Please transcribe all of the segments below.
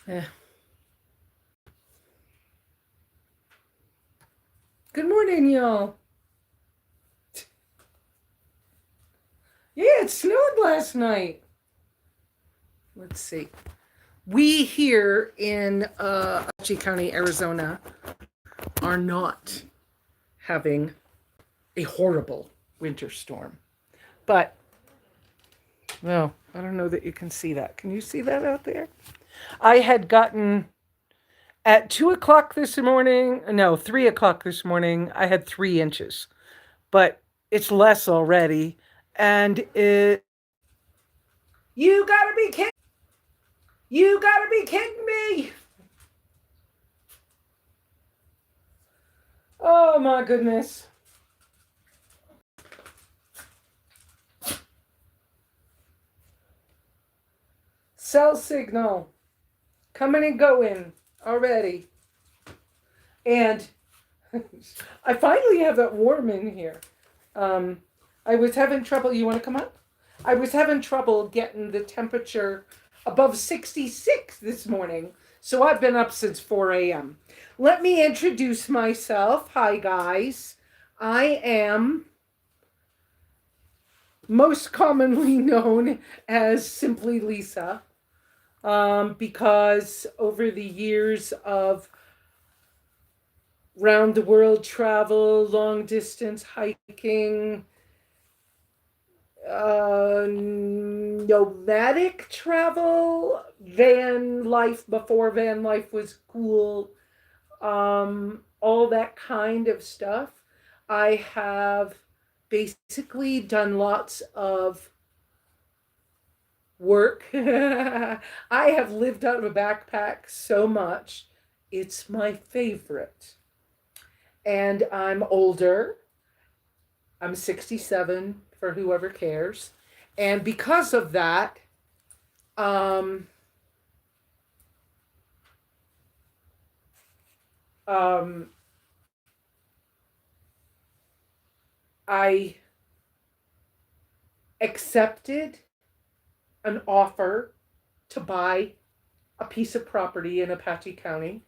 Eh. Good morning, y'all. Yeah, it snowed last night. Let's see. We here in Apache County, Arizona, are not having a horrible winter storm. But, well, I don't know that you can see that. Can you see that out there? I had gotten at 2 o'clock this morning, no, 3 o'clock this morning, I had 3 inches, but it's less already. And you gotta be kidding! You gotta be kidding me! Oh my goodness. Cell signal coming and going already. And I finally have it warm in here. I was having trouble. You want to come up? I was having trouble getting the temperature above 66 this morning. So I've been up since 4 a.m. Let me introduce myself. Hi, guys. I am most commonly known as SimplyLesa, because over the years of round the world travel, long distance hiking, nomadic travel, van life before van life was cool, all that kind of stuff. I have basically done lots of work. I have lived out of a backpack so much. It's my favorite. And I'm older. I'm 67 for whoever cares. And because of that, um, um, I accepted an offer to buy a piece of property in Apache County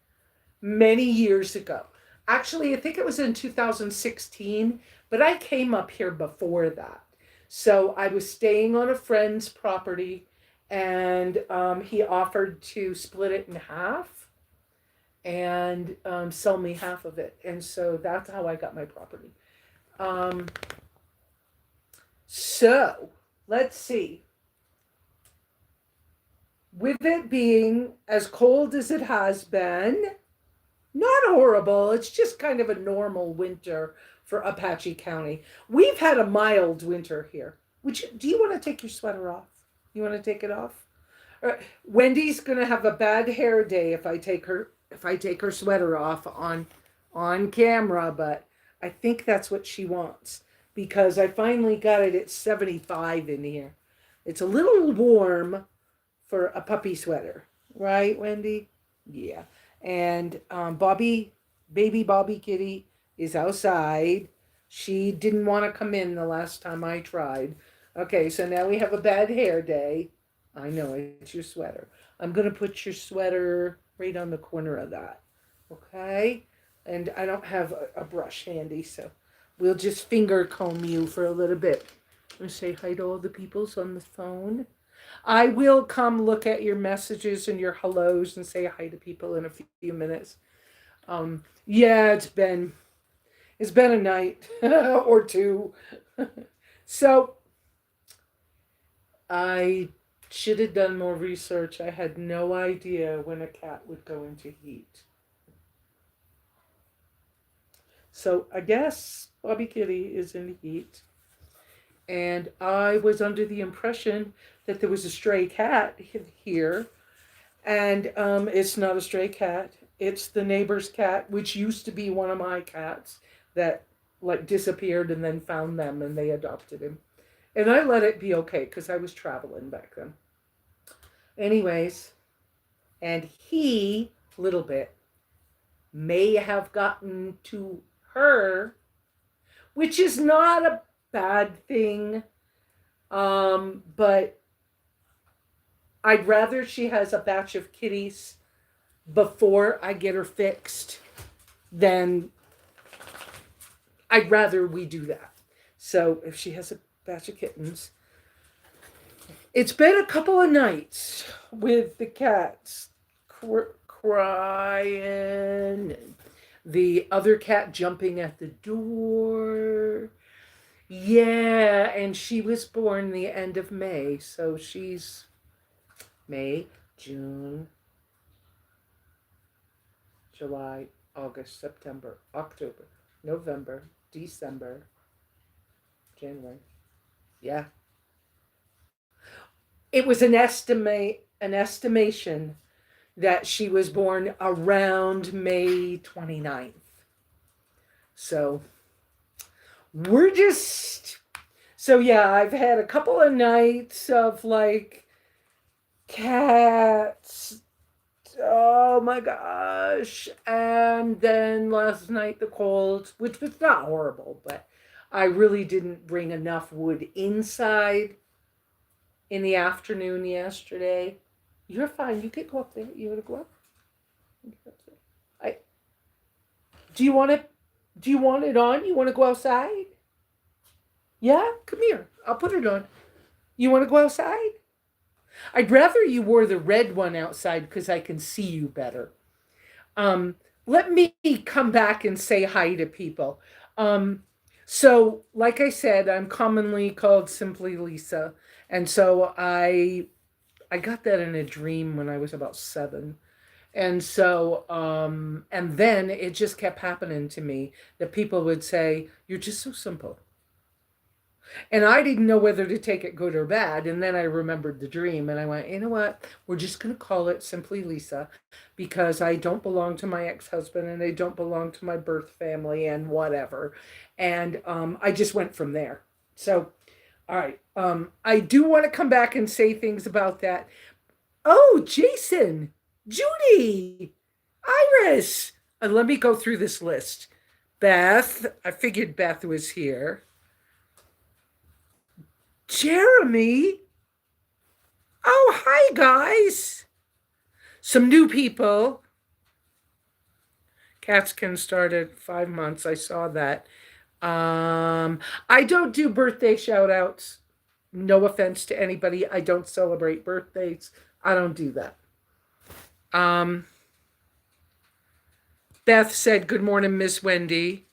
many years ago. Actually, I think it was in 2016, but I came up here before that. So I was staying on a friend's property, and he offered to split it in half and sell me half of it. And so that's how I got my property. Um, so let's see. With it being as cold as it has been, not horrible. It's just kind of a normal winter for Apache County. We've had a mild winter here. Do you want to take your sweater off? You want to take it off? Wendy's gonna have a bad hair day if I take her sweater off on camera, but I think that's what she wants because I finally got it at 75 in here. It's a little warm for a puppy sweater, right, Wendy? Yeah. And baby Bobbi Kitty, is outside. She didn't want to come in the last time I tried. Okay, so now we have a bad hair day. I know it's your sweater. I'm going to put your sweater right on the corner of that. Okay? And I don't have a brush handy, so we'll just finger comb you for a little bit. And say hi to all the peoples on the phone. I will come look at your messages and your hellos and say hi to people in a few minutes. Yeah, it's been a night or two. So I should have done more research. I had no idea when a cat would go into heat. So I guess Bobbi Kitty is in heat. And I was under the impression that there was a stray cat here. And it's not a stray cat. It's the neighbor's cat, which used to be one of my cats that like disappeared and then found them and they adopted him. And I let it be okay because I was traveling back then. Anyways, and he, little bit, may have gotten to her, which is not a bad thing. But I'd rather she has a batch of kitties before I get her fixed, then I'd rather we do that. So if she has a batch of kittens, it's been a couple of nights with the cats crying, the other cat jumping at the door. Yeah, and she was born the end of May, so she's May, June, July, August, September, October, November, December, January. Yeah. It was an estimation that she was born around May 29th. So we're just so yeah, I've had a couple of nights of like cats. Oh my gosh. And then last night the cold, which was not horrible, but I really didn't bring enough wood inside in the afternoon yesterday. You're fine. You can go up there. You want to go up? I. Do you want it? Do you want it on? You want to go outside? Yeah. Come here. I'll put it on. You want to go outside? I'd rather you wore the red one outside because I can see you better. Let me come back and say hi to people. So, like I said, I'm commonly called SimplyLesa, and so I got that in a dream when I was about 7. And so, and then it just kept happening to me that people would say, "You're just so simple." And I didn't know whether to take it good or bad. And then I remembered the dream and I went, you know what? We're just going to call it SimplyLesa because I don't belong to my ex-husband and I don't belong to my birth family and whatever. And I just went from there. So, all right. I do want to come back and say things about that. Oh, Jason, Judy, Iris. Let me go through this list. Beth, I figured Beth was here. Jeremy. Oh, hi, guys. Some new people. Cats can start at 5 months. I saw that. I don't do birthday shout outs. No offense to anybody. I don't celebrate birthdays. I don't do that. Beth said, good morning, Miss Wendy.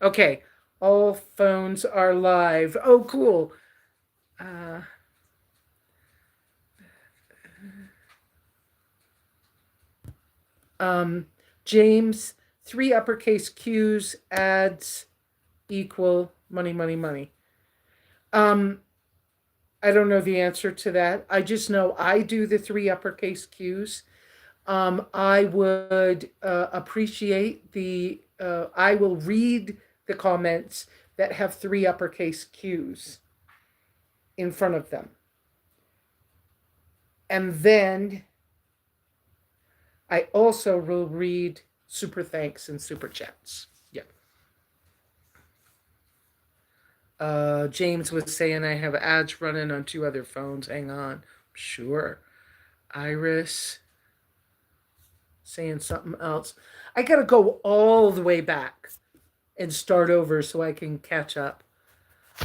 Okay. All phones are live. Oh, cool. James, 3 uppercase Q's adds equal money, money, money. I don't know the answer to that. I just know I do the 3 uppercase Q's. I would appreciate I will read the comments that have 3 uppercase Q's in front of them. And then I also will read super thanks and super chats. Yeah. James was saying I have ads running on 2 other phones. Hang on. Sure. Iris saying something else. I got to go all the way back and start over so I can catch up.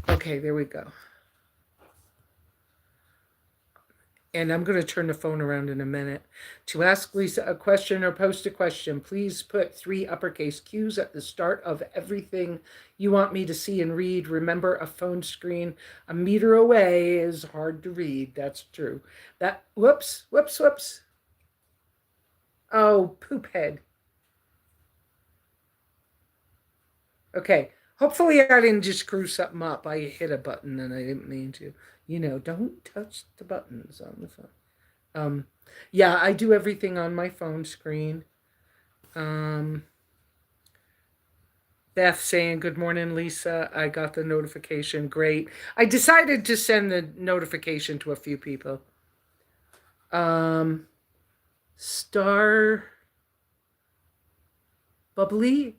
Okay, there we go. And I'm going to turn the phone around in a minute. To ask Lesa a question or post a question, please put 3 uppercase Q's at the start of everything you want me to see and read. Remember, a phone screen a meter away is hard to read. That's true. Whoops. Oh, poop head. Okay. Hopefully I didn't just screw something up. I hit a button and I didn't mean to. Don't touch the buttons on the phone. Yeah, I do everything on my phone screen. Beth saying, good morning, Lesa. I got the notification. Great. I decided to send the notification to a few people. Star Bubbly.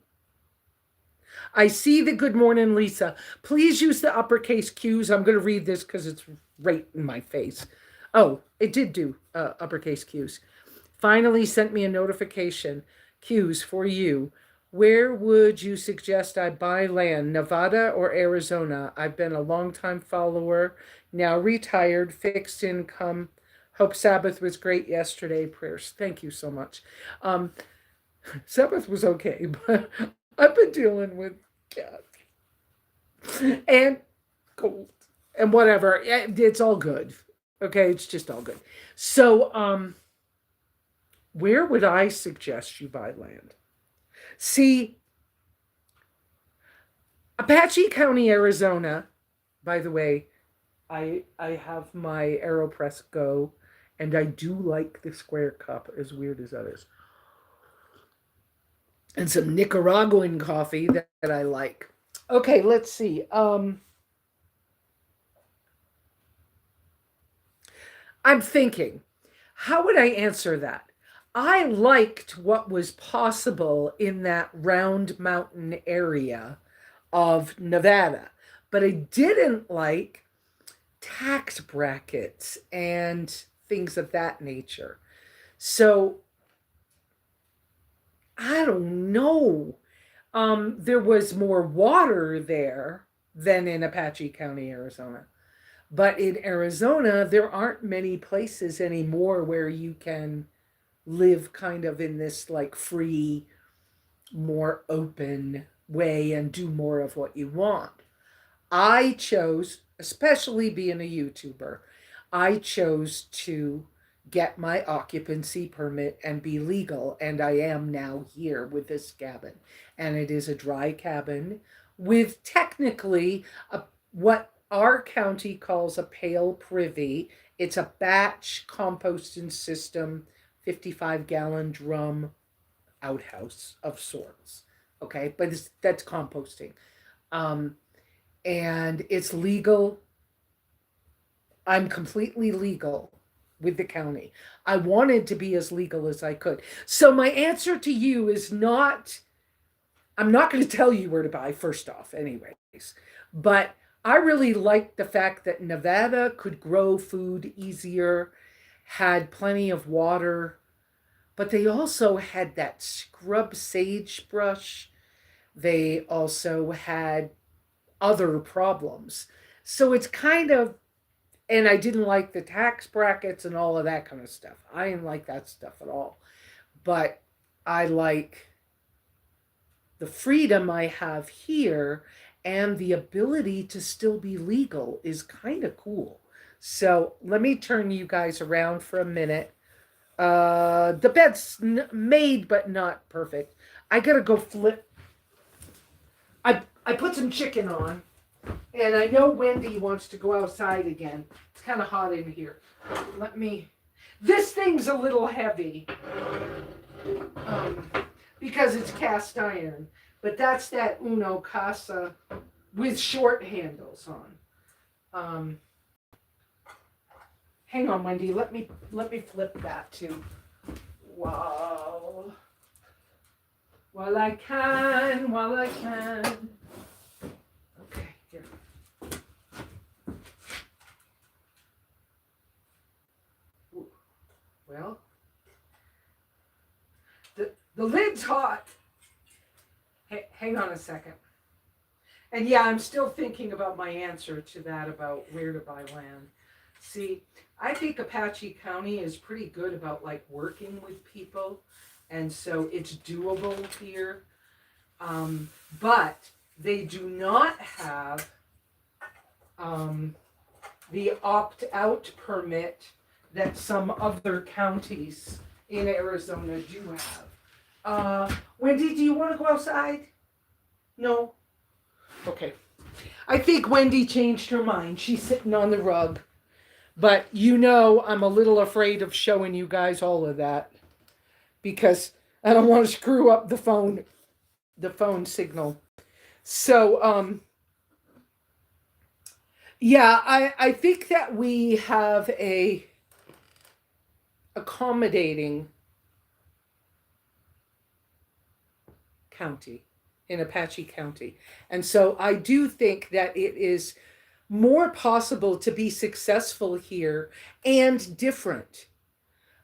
I see the good morning, Lesa. Please use the uppercase Q's. I'm going to read this because it's right in my face. Oh, it did do uppercase Q's. Finally sent me a notification. Q's for you. Where would you suggest I buy land, Nevada or Arizona? I've been a long-time follower, now retired, fixed income. Hope Sabbath was great yesterday. Prayers. Thank you so much. Um, Sabbath was okay, but I've been dealing with and cold and whatever. It's all good. Okay, it's just all good. So, where would I suggest you buy land? See, Apache County, Arizona. By the way, I have my AeroPress Go, and I do like the square cup, as weird as that is, and some Nicaraguan coffee that I like. Okay, let's see. I'm thinking, how would I answer that? I liked what was possible in that Round Mountain area of Nevada, but I didn't like tax brackets and things of that nature. So I don't know. There was more water there than in Apache County, Arizona. But in Arizona, there aren't many places anymore where you can live kind of in this like free, more open way and do more of what you want. I chose, especially being a YouTuber, I chose to get my occupancy permit and be legal. And I am now here with this cabin. And it is a dry cabin with technically what our county calls a pale privy. It's a batch composting system, 55-gallon drum outhouse of sorts. Okay, but that's composting. Um, and it's legal. I'm completely legal with the county. I wanted to be as legal as I could. So my answer to you is not, I'm not going to tell you where to buy first off anyways, but I really liked the fact that Nevada could grow food easier, had plenty of water, but they also had that scrub sagebrush. They also had other problems. So it's kind of, and I didn't like the tax brackets and all of that kind of stuff. I didn't like that stuff at all. But I like the freedom I have here, and the ability to still be legal is kind of cool. So let me turn you guys around for a minute. The bed's made but not perfect. I gotta go flip. I put some chicken on, and I know Wendy wants to go outside again. It's kind of hot in here. Let me. This thing's a little heavy um, because it's cast iron, but that's that Uno Casa with short handles on. Um, hang on, Wendy. Let me flip that too. Wow. While I can, while I can. Okay, here. Ooh. Well, the lid's hot. Hey, hang on a second. And yeah, I'm still thinking about my answer to that about where to buy land. See, I think Apache County is pretty good about like working with people, and so it's doable here. But they do not have the opt-out permit that some other counties in Arizona do have. Wendy, do you want to go outside? No? Okay. I think Wendy changed her mind. She's sitting on the rug. But you know, I'm a little afraid of showing you guys all of that because I don't want to screw up the phone signal. So, yeah, I think that we have a accommodating county in Apache County. And so I do think that it is more possible to be successful here and different.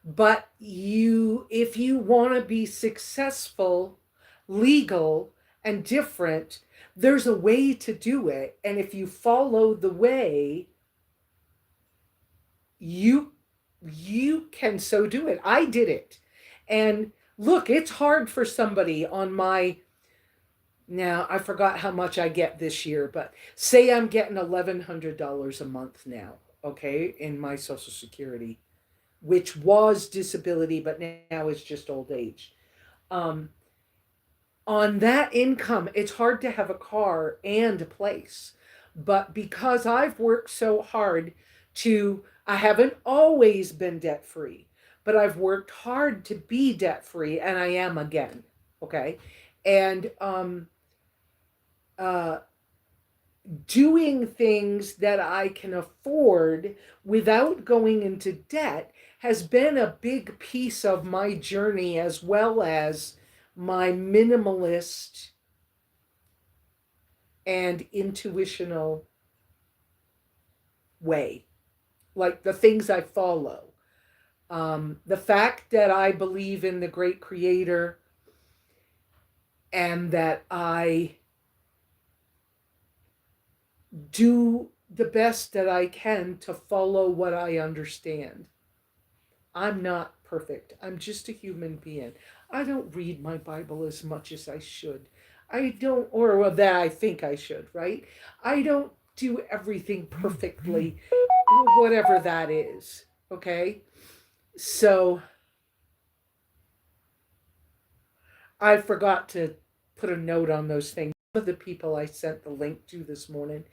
But if you want to be successful, legal, and different, there's a way to do it. And if you follow the way, you you can so do it. I did it. And look, it's hard for somebody on my, now I forgot how much I get this year, but say I'm getting $1,100 a month now, okay, in my Social Security, which was disability, but now is just old age. Um, on that income, it's hard to have a car and a place. But because I've worked so hard I haven't always been debt free, but I've worked hard to be debt free, and I am again. Okay. And uh, doing things that I can afford without going into debt has been a big piece of my journey, as well as my minimalist and intuitional way, like the things I follow. The fact that I believe in the great creator, and that I do the best that I can to follow what I understand. I'm not perfect. I'm just a human being. I don't read my Bible as much as I should. I don't, or well, that I think I should, right? I don't do everything perfectly, whatever that is. Okay? So I forgot to put a note on those things. Some of the people I sent the link to this morning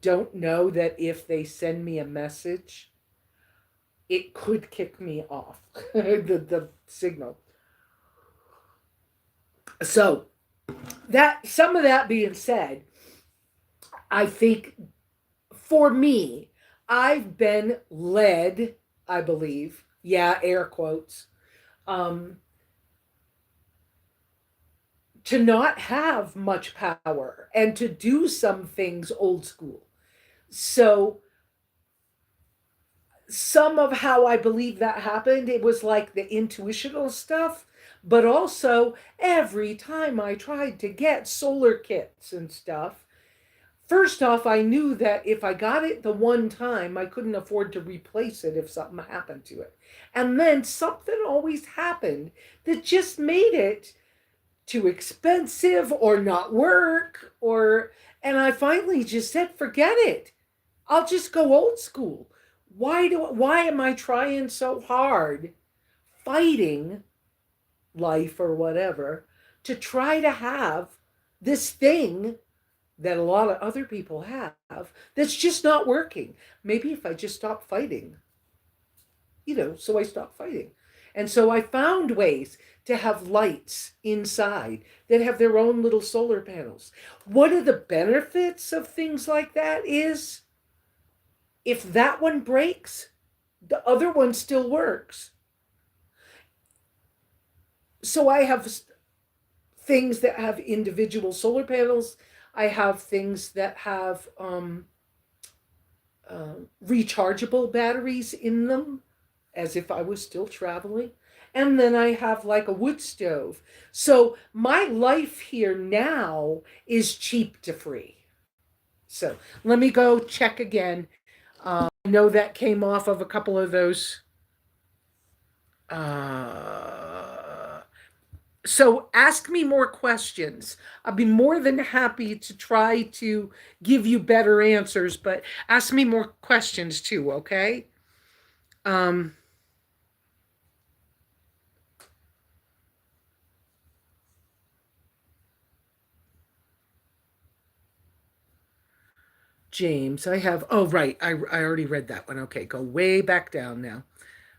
don't know that if they send me a message, it could kick me off the signal. So that, some of that being said, I think for me, I've been led, I believe, yeah, air quotes, to not have much power and to do some things old school. So some of how I believe that happened, it was like the intuitional stuff, but also every time I tried to get solar kits and stuff, first off, I knew that if I got it the one time, I couldn't afford to replace it if something happened to it. And then something always happened that just made it too expensive or not work, and I finally just said, forget it. I'll just go old school. Why am I trying so hard, fighting life or whatever, to try to have this thing that a lot of other people have that's just not working? Maybe if I just stop fighting, so I stopped fighting. And so I found ways to have lights inside that have their own little solar panels. One of the benefits of things like that is if that one breaks, the other one still works. So I have things that have individual solar panels. I have things that have rechargeable batteries in them, as if I was still traveling. And then I have like a wood stove. So my life here now is cheap to free. So let me go check again. I know that came off of a couple of those. So ask me more questions. I'll be more than happy to try to give you better answers, but ask me more questions too, okay? James, I have, oh, right. I already read that one. Okay, go way back down now.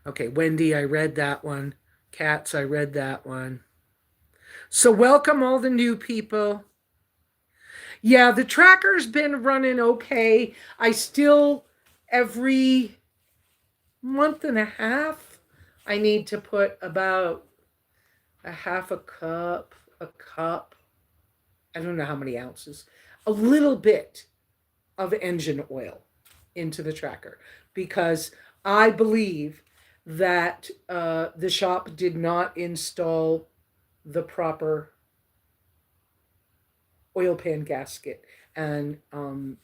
Okay, Wendy, I read that one. Cats, I read that one. So, welcome all the new people. Yeah, the tracker's been running okay. I still, every month and a half, I need to put about a half a cup, I don't know how many ounces, a little bit of engine oil into the tracker because I believe that the shop did not install the proper oil pan gasket, and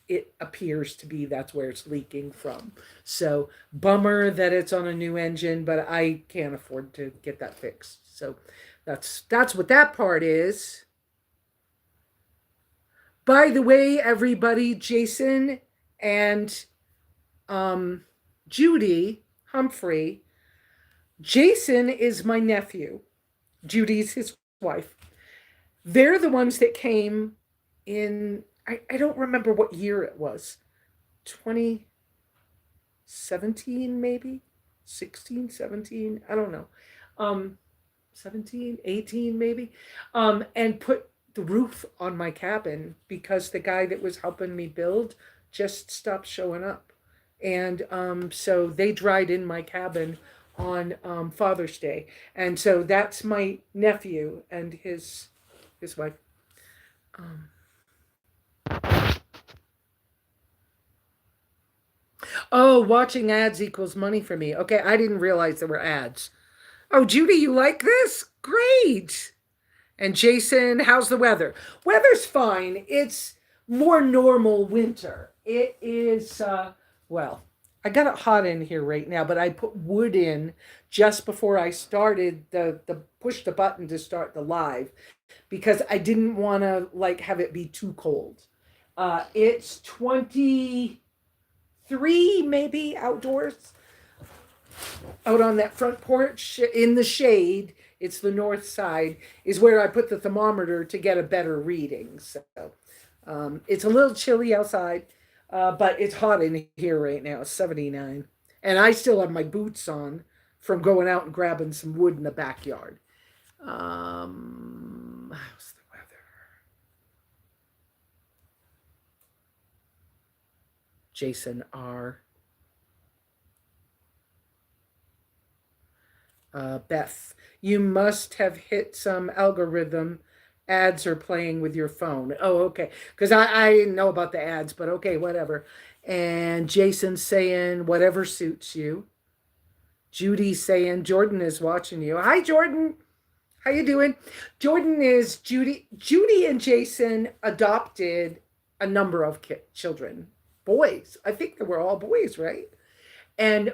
it appears to be that's where it's leaking from. So bummer that it's on a new engine, but I can't afford to get that fixed. So that's what that part is. By the way, everybody, Jason and um, Judy Humphrey. Jason is my nephew. Judy's his wife. They're the ones that came in, I don't remember what year it was. 2017, maybe? 16, 17? I don't know. 17, 18, maybe? And put the roof on my cabin because the guy that was helping me build just stopped showing up. And so they dried in my cabin on Father's Day. And so that's my nephew and his wife. Um, oh, watching ads equals money for me. Okay, I didn't realize there were ads. Oh, Judy, you like this? Great. And Jason, how's the weather? Weather's fine. It's more normal winter. It is, well, I got it hot in here right now, but I put wood in just before I started the push the button to start the live because I didn't want to like have it be too cold. It's 23 maybe outdoors out on that front porch in the shade. It's the north side is where I put the thermometer to get a better reading. So it's a little chilly outside, but it's hot in here right now. It's 79. And I still have my boots on from going out and grabbing some wood in the backyard. How's the weather? Jason R. Beth, you must have hit some algorithm. Ads are playing with your phone. Oh, okay. Because I didn't know about the ads, but okay, whatever. And Jason saying, whatever suits you. Judy saying, Jordan is watching you. Hi, Jordan. How you doing? Jordan is Judy and Jason adopted a number of children, boys. I think they were all boys, right? And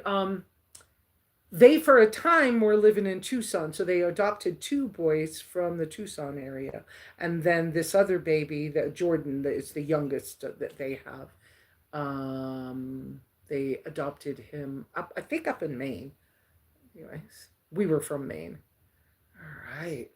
they for a time were living in Tucson, so they adopted two boys from the Tucson area, and then this other baby, that Jordan, that is the youngest that they have. They adopted him up, I think, up in Maine. Anyways, we were from Maine. All right.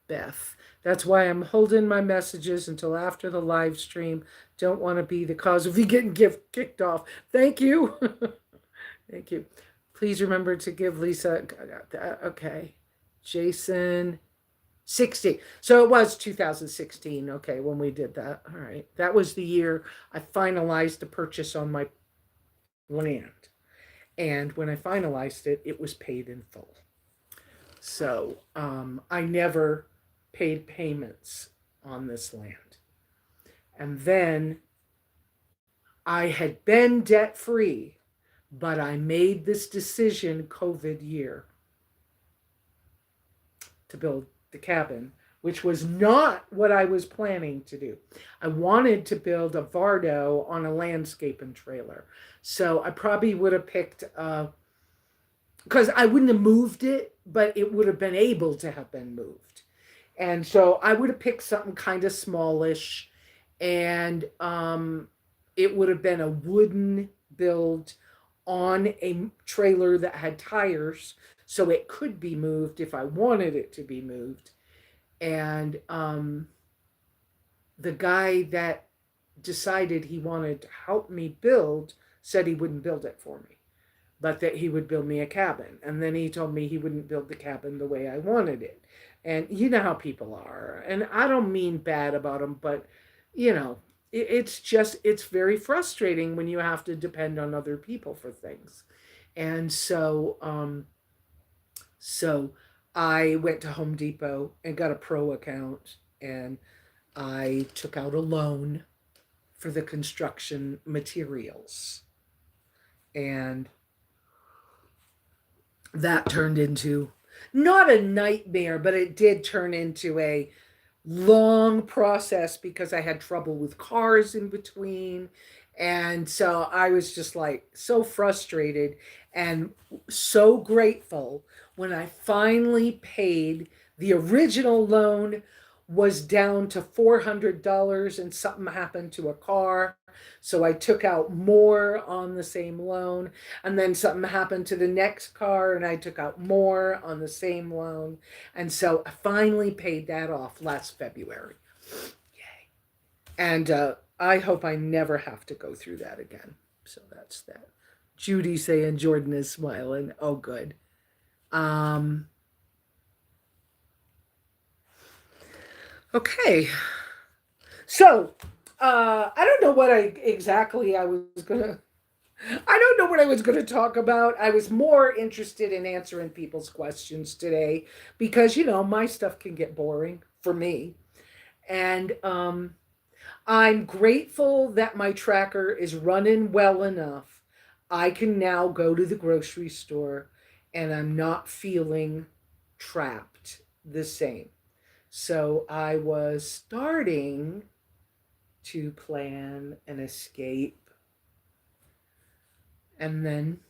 Beth. That's why I'm holding my messages until after the live stream. Don't want to be the cause of you getting kicked off. Thank you. Thank you. Please remember to give Lesa. Okay. Jason. 60. So it was 2016. Okay, when we did that. All right. That was the year I finalized the purchase on my land. And when I finalized it, it was paid in full. So I never paid payments on this land. And then I had been debt free, but I made this decision COVID year to build the cabin, which was not what I was planning to do. I wanted to build a Vardo on a landscaping trailer. So I probably would have picked, because I wouldn't have moved it, but it would have been able to have been moved. And so I would have picked something kind of smallish, and it would have been a wooden build on a trailer that had tires, so it could be moved if I wanted it to be moved. And the guy that decided he wanted to help me build said he wouldn't build it for me, but that he would build me a cabin. And then he told me he wouldn't build the cabin the way I wanted it. And you know how people are. And I don't mean bad about them, but, you know, it's very frustrating when you have to depend on other people for things. And so, so I went to Home Depot and got a pro account and I took out a loan for the construction materials. And that turned into not a nightmare, but it did turn into a long process because I had trouble with cars in between. And so I was just like so frustrated and so grateful when I finally paid the original loan was down to $400 and something happened to a car. So I took out more on the same loan, and then something happened to the next car and I took out more on the same loan. And so I finally paid that off last February. Yay. And I hope I never have to go through that again. So that's that. Judy saying Jordan is smiling. Oh, good. Okay. So I don't know what I was gonna. I don't know what I was going to talk about. I was more interested in answering people's questions today because my stuff can get boring for me, and I'm grateful that my tracker is running well enough. I can now go to the grocery store, and I'm not feeling trapped the same. So I was starting to plan an escape. And then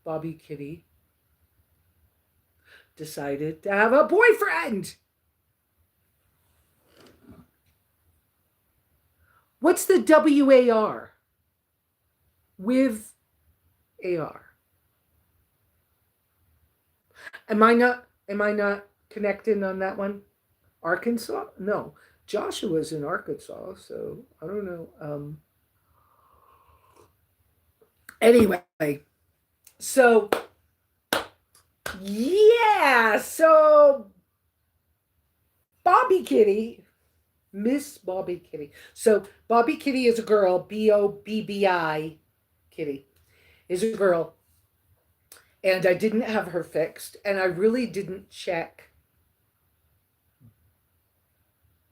Bobbi Kitty decided to have a boyfriend. What's the WAR? With AR. Am I not connecting on that one? Arkansas? No. Joshua's in Arkansas, so I don't know. Anyway, so yeah, so Bobbi Kitty, Miss Bobbi Kitty. So Bobbi Kitty is a girl, Bobbi Kitty is a girl, and I didn't have her fixed, and I really didn't check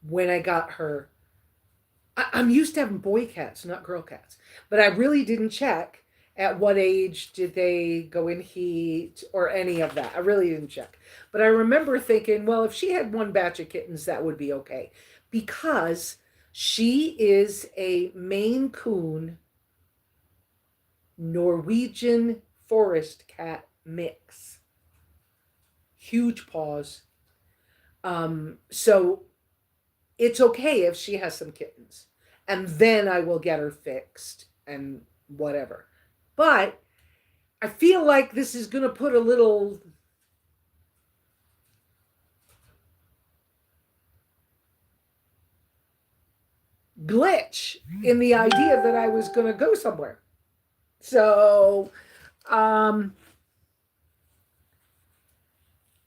when I got her. I'm used to having boy cats, not girl cats, but I really didn't check at what age did they go in heat or any of that. I really didn't check. But I remember thinking, well, if she had one batch of kittens, that would be okay. Because she is a Maine Coon Norwegian forest cat mix. Huge paws. So it's okay if she has some kittens. And then I will get her fixed and whatever. But I feel like this is going to put a little glitch in the idea that I was going to go somewhere. So,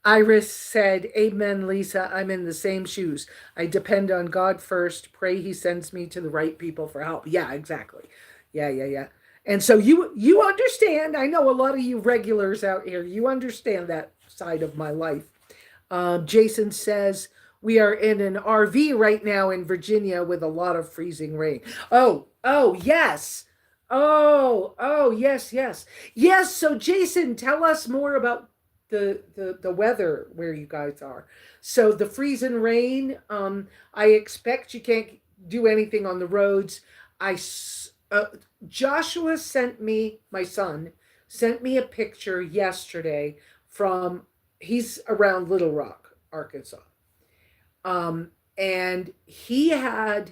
Iris said, Amen, Lesa. I'm in the same shoes. I depend on God first. Pray he sends me to the right people for help. Yeah, exactly. Yeah. And so you understand. I know a lot of you regulars out here, you understand that side of my life. Jason says, we are in an RV right now in Virginia with a lot of freezing rain. Oh, yes. Oh, yes. Yes, so Jason, tell us more about the weather where you guys are. So the freezing rain, I expect you can't do anything on the roads. Joshua sent me, my son, sent me a picture yesterday from, he's around Little Rock, Arkansas. And he had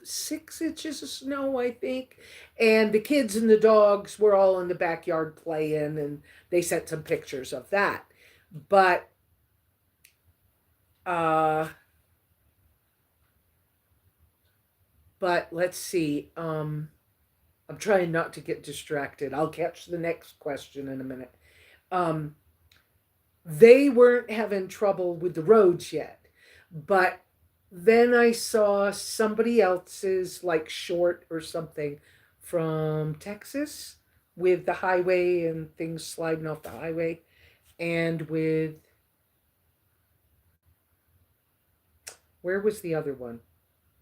6 inches of snow, I think. And the kids and the dogs were all in the backyard playing, and they sent some pictures of that. But let's see. I'm trying not to get distracted. I'll catch the next question in a minute. They weren't having trouble with the roads yet, but then I saw somebody else's, like, short or something from Texas with the highway and things sliding off the highway, and with Where was the other one?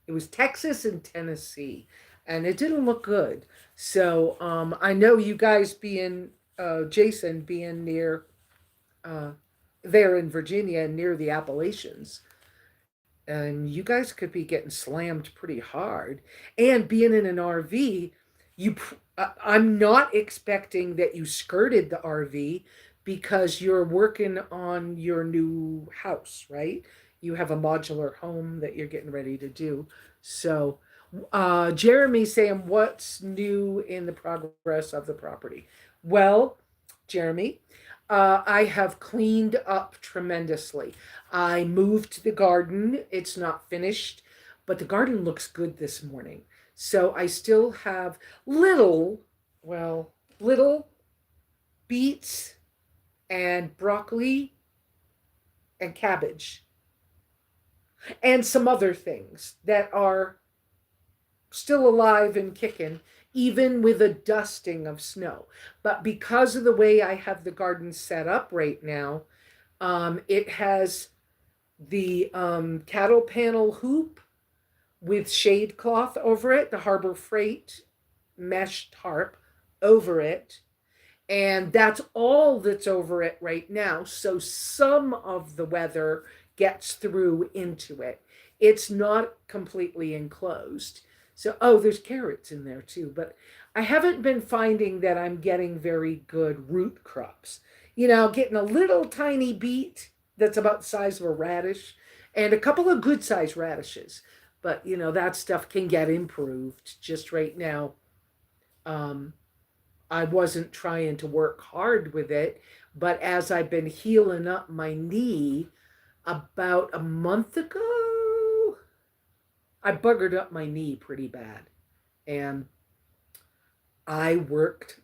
It was Texas and Tennessee, and it didn't look good. So I know you guys being Jason being near uh, there in Virginia near the Appalachians, and you guys could be getting slammed pretty hard. And being in an RV, I'm not expecting that you skirted the RV because you're working on your new house, right? You have a modular home that you're getting ready to do. So, Jeremy saying, what's new in the progress of the property? Well, Jeremy, I have cleaned up tremendously. I moved the garden. It's not finished, but the garden looks good this morning. So I still have little, well, little beets and broccoli and cabbage and some other things that are still alive and kicking, even with a dusting of snow. But because of the way I have the garden set up right now, it has the cattle panel hoop with shade cloth over it, the Harbor Freight mesh tarp over it. And that's all that's over it right now. So some of the weather gets through into it. It's not completely enclosed. So, oh, there's carrots in there too. But I haven't been finding that I'm getting very good root crops. You know, getting a little tiny beet that's about the size of a radish and a couple of good sized radishes. But, you know, that stuff can get improved just right now. Um, I wasn't trying to work hard with it, but as I've been healing up my knee about a month ago, I buggered up my knee pretty bad. And I worked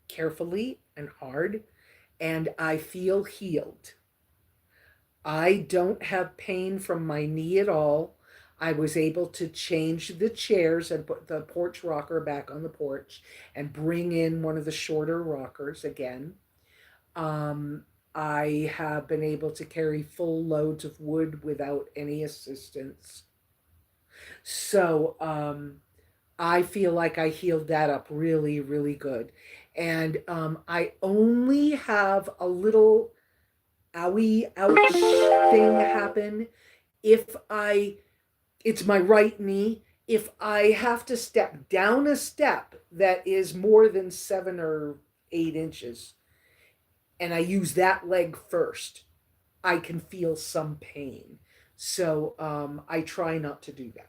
carefully and hard, and I feel healed. I don't have pain from my knee at all. I was able to change the chairs and put the porch rocker back on the porch and bring in one of the shorter rockers again. I have been able to carry full loads of wood without any assistance. So I feel like I healed that up really, really good. And I only have a little owie, ouch thing happen if it's my right knee. If I have to step down a step that is more than 7 or 8 inches, and I use that leg first, I can feel some pain. So I try not to do that.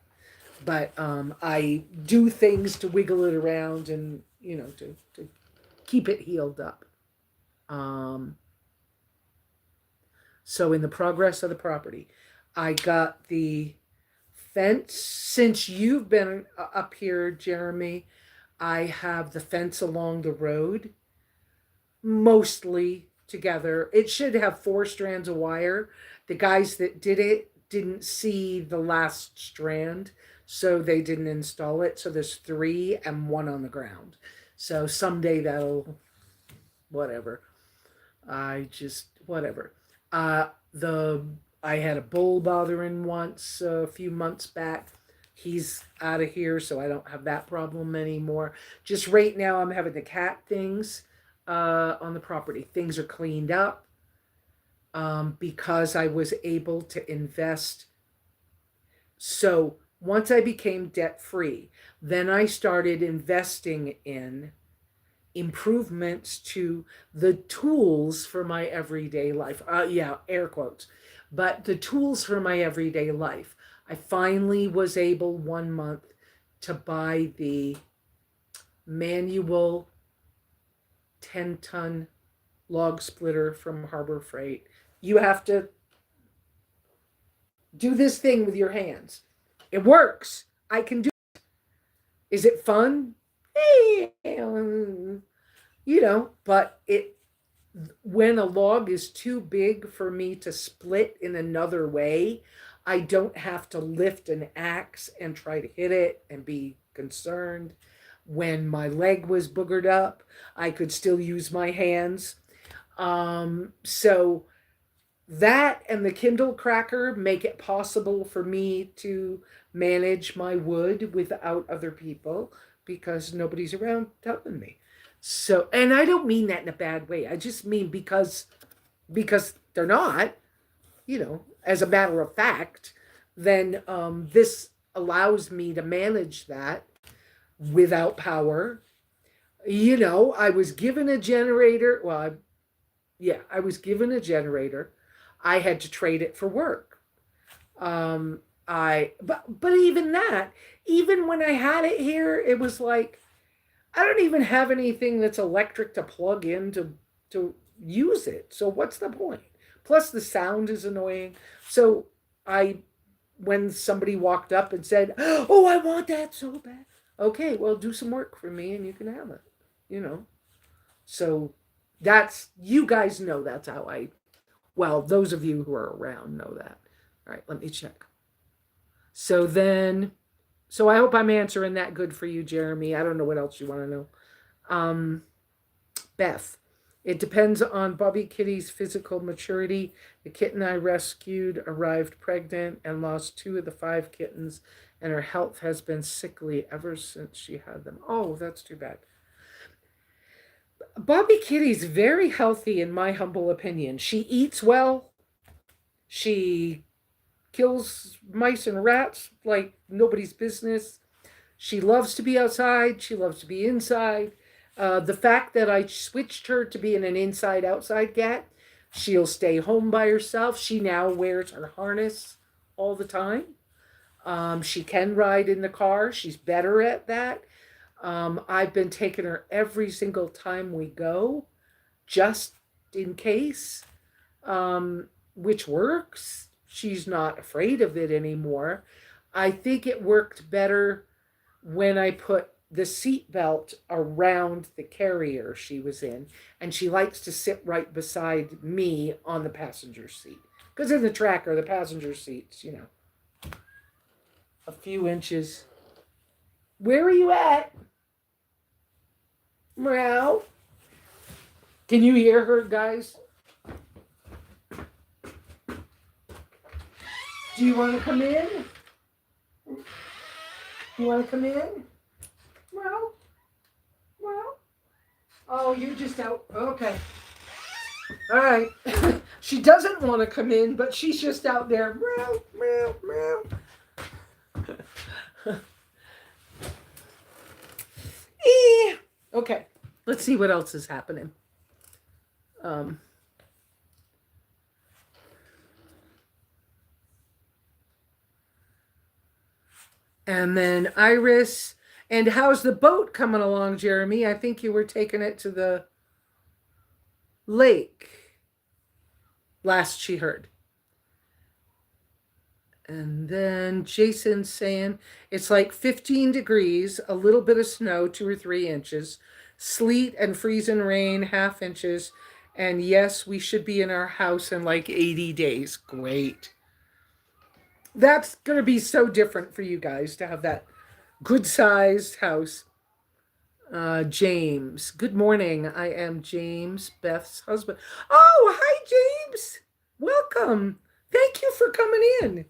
But I do things to wiggle it around and, you know, to keep it healed up. Um, so in the progress of the property, I got the fence. Since you've been up here, Jeremy, I have the fence along the road mostly together. It should have 4 strands of wire. The guys that did it didn't see the last strand, so they didn't install it. So there's 3 and 1 on the ground. So someday that'll, whatever. I just, whatever. The I had a bull bothering once a few months back. He's out of here, so I don't have that problem anymore. Just right now, I'm having the cat things on the property. Things are cleaned up because I was able to invest. So once I became debt free, then I started investing in improvements to the tools for my everyday life. Yeah, air quotes. But the tools for my everyday life. I finally was able 1 month to buy the manual 10-ton log splitter from Harbor Freight. You have to do this thing with your hands. It works. I can do it. Is it fun? You know, but it when a log is too big for me to split in another way, I don't have to lift an axe and try to hit it and be concerned. When my leg was boogered up, I could still use my hands. So That and the Kindle cracker make it possible for me to manage my wood without other people because nobody's around helping me. So, and I don't mean that in a bad way. I just mean because they're not, as a matter of fact, then this allows me to manage that without power. I was given a generator. Well, I was given a generator. I had to trade it for work. But even that, even when I had it here, it was like I don't even have anything that's electric to plug in to use it. So what's the point? Plus the sound is annoying. So I when somebody walked up and said, "Oh, I want that so bad." Okay, well, do some work for me and you can have it. You know. So that's you guys know that's how I well, those of you who are around know that. All right, let me check. So then so I hope I'm answering that good for you, Jeremy. I don't know what else you want to know. Um Beth. It depends on Bobbi Kitty's physical maturity. The kitten I rescued arrived pregnant and lost 2 of the 5 kittens, and her health has been sickly ever since she had them. Oh, that's too bad. Bobbi Kitty's very healthy, in my humble opinion. She eats well. She kills mice and rats like nobody's business. She loves to be outside. She loves to be inside. The fact that I switched her to being an inside outside cat, she'll stay home by herself. She now wears her harness all the time. She can ride in the car. She's better at that. I've been taking her every single time we go, just in case, which works. She's not afraid of it anymore. I think it worked better when I put the seat belt around the carrier she was in, and she likes to sit right beside me on the passenger seat. Because in the tracker, the passenger seat's, a few inches. Where are you at? Meow. Can you hear her, guys? Do you want to come in? You want to come in? Meow. Meow. Oh, you're just out. Okay. All right. She doesn't want to come in, but she's just out there. Meow, meow, meow. Okay, let's see what else is happening. And then Iris. And how's the boat coming along, Jeremy? I think you were taking it to the lake last she heard. And then Jason's saying it's like 15 degrees, a little bit of snow, 2 or 3 inches, sleet and freezing rain, half inches. And yes, we should be in our house in like 80 days. Great. That's going to be so different for you guys to have that good sized house. James, good morning. I am James, Beth's husband. Oh, hi, James. Welcome. Thank you for coming in.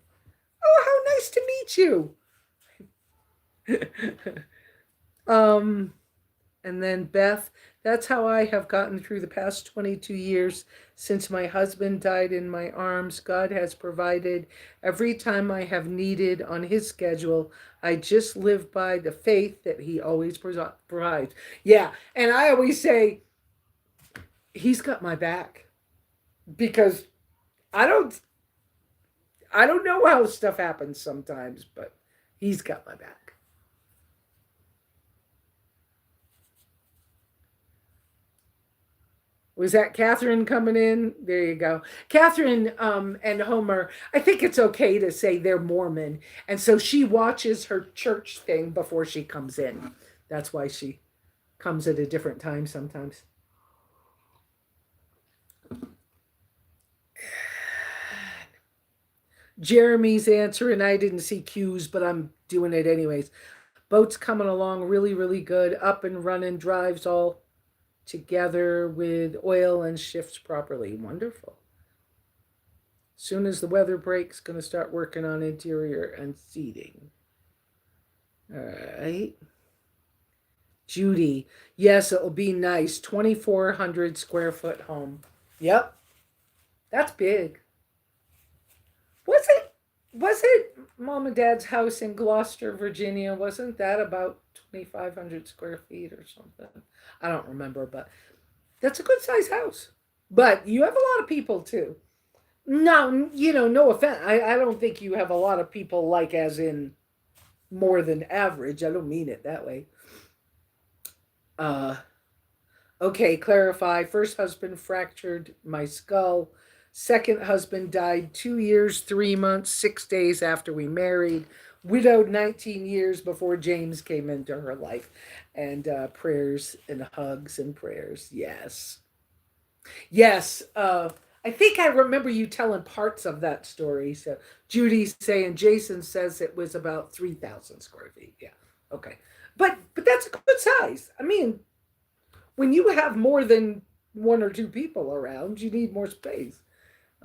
Oh, how nice to meet you. And then Beth, that's how I have gotten through the past 22 years since my husband died in my arms. God has provided every time I have needed on his schedule. I just live by the faith that he always provides. Yeah, and I always say, he's got my back. Because I don't know how stuff happens sometimes, but he's got my back. Was that Catherine coming in? There you go. Catherine and Homer, I think it's okay to say they're Mormon. And so she watches her church thing before she comes in. That's why she comes at a different time sometimes. Jeremy's answering, I didn't see cues, but I'm doing it anyways. Boat's coming along really, really good. Up and running, drives all together with oil and shifts properly. Wonderful. Soon as the weather breaks, gonna start working on interior and seating. All right. Judy, yes, it'll be nice. 2,400 square foot home. Yep, that's big. Was it? Was it mom and dad's house in Gloucester, Virginia? Wasn't that about 2,500 square feet or something? I don't remember, but that's a good size house. But you have a lot of people too. No, no offense. I don't think you have a lot of people like as in more than average. I don't mean it that way. Uh, okay, clarify. First husband fractured my skull. Second husband died 2 years, 3 months, 6 days after we married. Widowed 19 years before James came into her life. And prayers and hugs and prayers. Yes. Yes. I think I remember you telling parts of that story. So Judy's saying Jason says it was about 3,000 square feet. Yeah. Okay. But that's a good size. I mean, when you have more than one or two people around, you need more space.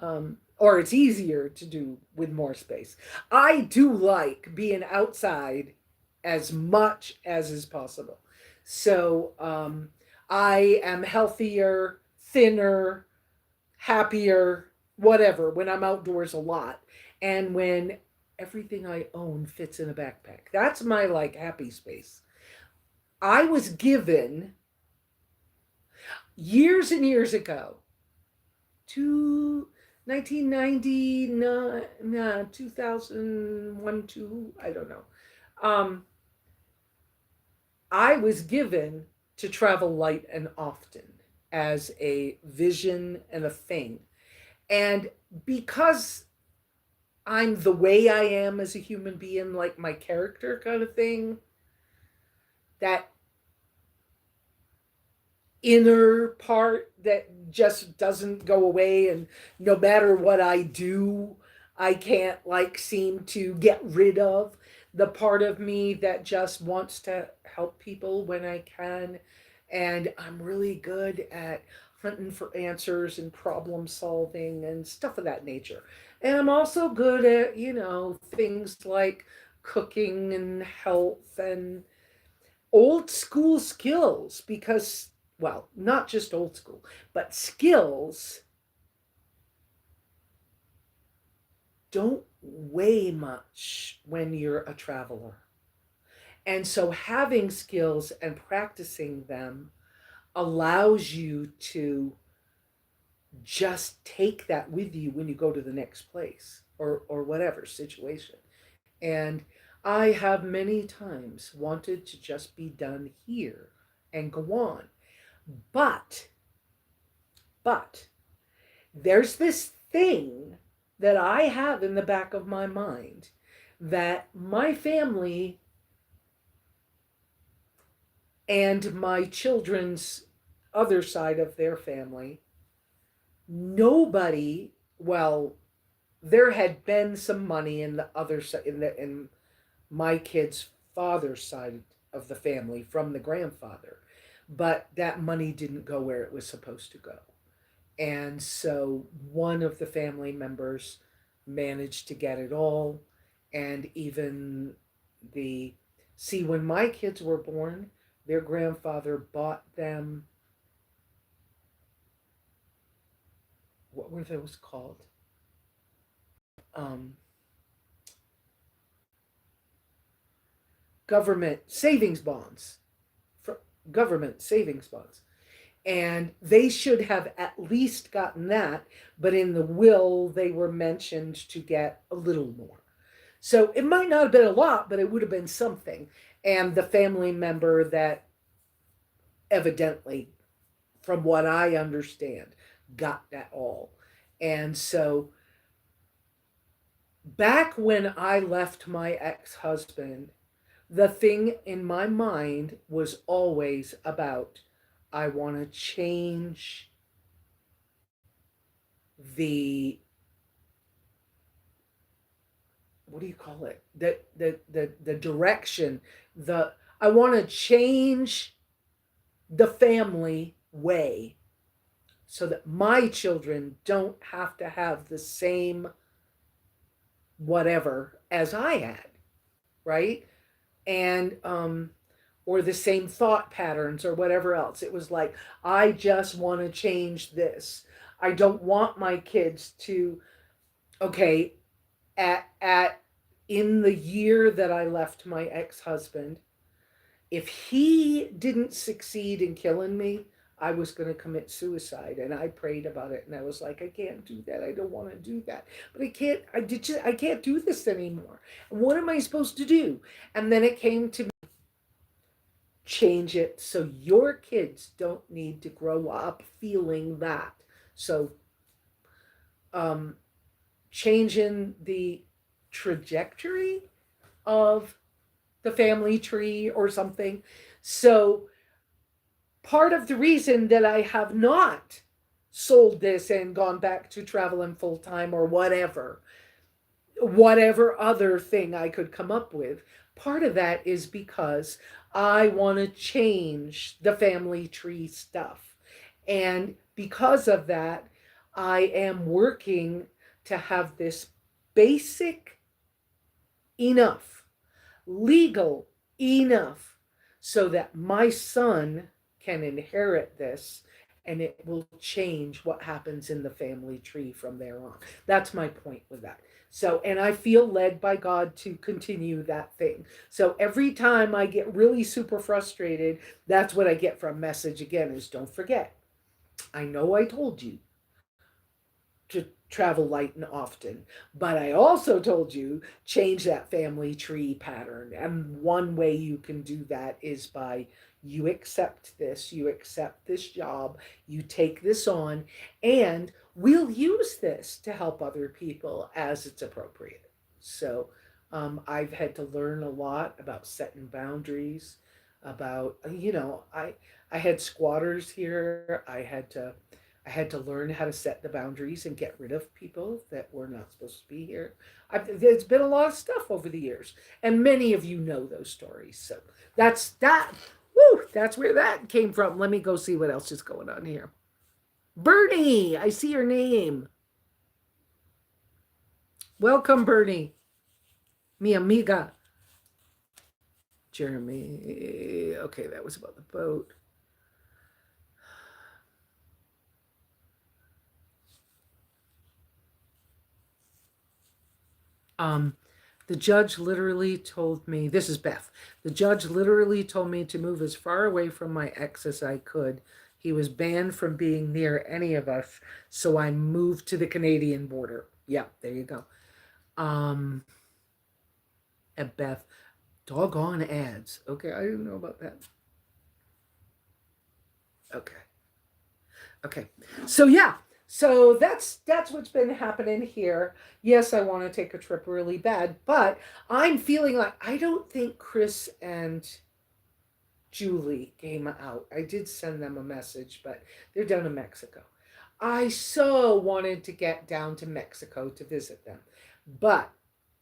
Or it's easier to do with more space. I do like being outside as much as is possible. So I am healthier, thinner, happier, whatever, when I'm outdoors a lot. And when everything I own fits in a backpack. That's my like happy space. I was given years and years ago to 1999, nah, 2001, 2, I don't know. Um, I was given to travel light and often as a vision and a thing. And because I'm the way I am as a human being, like my character kind of thing, that inner part that just doesn't go away, and no matter what I do, I can't like seem to get rid of the part of me that just wants to help people when I can. And I'm really good at hunting for answers and problem solving and stuff of that nature. And I'm also good at, things like cooking and health and old school skills, because, well, not just old school, but skills don't weigh much when you're a traveler. And so having skills and practicing them allows you to just take that with you when you go to the next place, or whatever situation. And I have many times wanted to just be done here and go on. But, but, there's this thing that I have in the back of my mind that my family and my children's other side of their family, nobody, well, there had been some money in the other side, in my kid's father's side of the family from the grandfather, but that money didn't go where it was supposed to go. And so one of the family members managed to get it all. And even the, see, when my kids were born, their grandfather bought them, what were those called? Um, government savings bonds, for government savings bonds. And they should have at least gotten that, but in the will, they were mentioned to get a little more. So it might not have been a lot, but it would have been something. And the family member that evidently, from what I understand, got that all. And so back when I left my ex husband, the thing in my mind was always about, I want to change the, what do you call it, the direction, the, I want to change the family way so that my children don't have to have the same whatever as I had, right? And or the same thought patterns or whatever else. It was like, I just want to change this. I don't want my kids to, okay, at in the year that I left my ex-husband, if he didn't succeed in killing me, I was going to commit suicide. And I prayed about it, and I was like, I can't do that. I don't want to do that. But I can't do this anymore. And what am I supposed to do? And then it came to me, change it so your kids don't need to grow up feeling that. So changing the trajectory of the family tree or something. So part of the reason that I have not sold this and gone back to traveling full time or whatever other thing I could come up with, part of that is because I want to change the family tree stuff. And because of that, I am working to have this basic enough, legal enough, so that my son can inherit this, and it will change what happens in the family tree from there on. That's my point with that. So, and I feel led by God to continue that thing. So every time I get really super frustrated, that's what I get from message again is, don't forget, I know I told you to travel light and often, but I also told you change that family tree pattern. And one way you can do that is by, you accept this, you accept this job, you take this on, and we'll use this to help other people as it's appropriate. So I've had to learn a lot about setting boundaries, about, I had squatters here. I had to learn how to set the boundaries and get rid of people that were not supposed to be here. There's been a lot of stuff over the years, and many of you know those stories. So that's that. Woo, that's where that came from. Let me go see what else is going on here. Bernie, I see your name. Welcome, Bernie. Mi amiga. Jeremy. Okay, that was about the boat. The judge literally told me, this is Beth, the judge literally told me to move as far away from my ex as I could. He was banned from being near any of us, so I moved to the Canadian border. Yeah, there you go. And Beth, doggone ads. Okay, I didn't know about that. Okay. So yeah, so that's what's been happening here. Yes, I want to take a trip really bad, but I'm feeling like, I don't think Chris and Julie came out. I did send them a message, but they're down in Mexico. I so wanted to get down to Mexico to visit them, but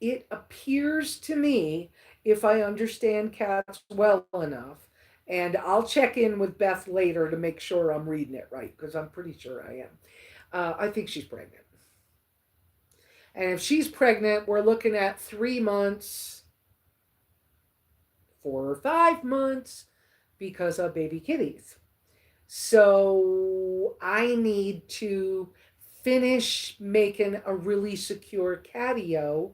it appears to me, if I understand cats well enough, and I'll check in with Beth later to make sure I'm reading it right, because I'm pretty sure I am. I think she's pregnant. And if she's pregnant, we're looking at 3 months, 4 or 5 months, because of baby kitties. So I need to finish making a really secure catio.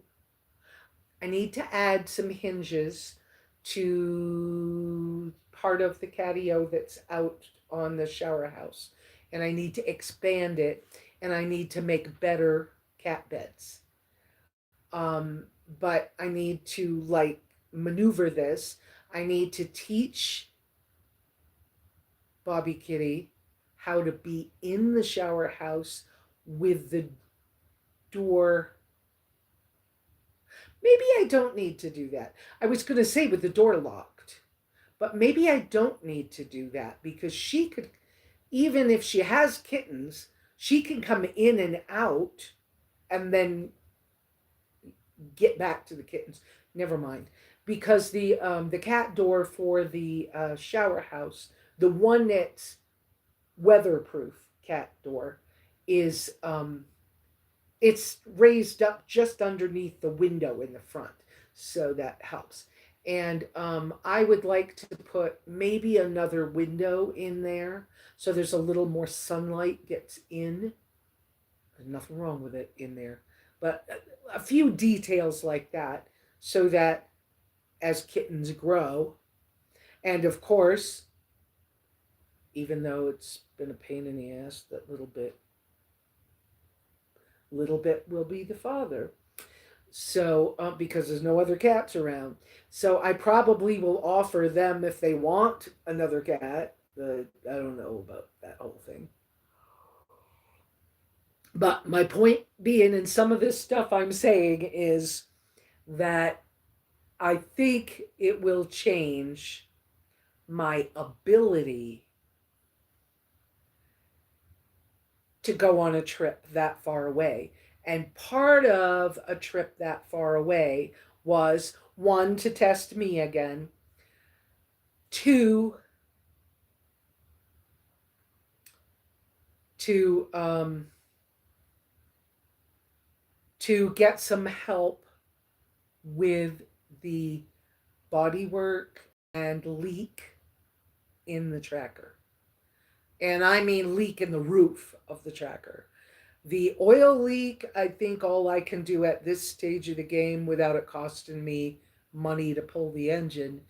I need to add some hinges to part of the catio that's out on the shower house. And I need to expand it, and I need to make better cat beds. But I need to like maneuver this. I need to teach Bobbi Kitty how to be in the shower house with the door. Maybe I don't need to do that. I was going to say with the door locked, but maybe I don't need to do that, because she could, even if she has kittens, she can come in and out and then get back to the kittens. Never mind, because the cat door for the shower house, the one that's weatherproof, cat door is it's raised up just underneath the window in the front, so that helps. And I would like to put maybe another window in there so there's a little more sunlight gets in. There's nothing wrong with it in there, but a few details like that so that as kittens grow, and of course, even though it's been a pain in the ass, that little bit will be the father. So, because there's no other cats around. So I probably will offer them if they want another cat. I don't know about that whole thing. But my point being, in some of this stuff I'm saying, is that I think it will change my ability to go on a trip that far away. And part of a trip that far away was, one, to test me again, two, to get some help with the body work and leak in the tracker. And I mean leak in the roof of the tracker. The oil leak, I think all I can do at this stage of the game without it costing me money to pull the engine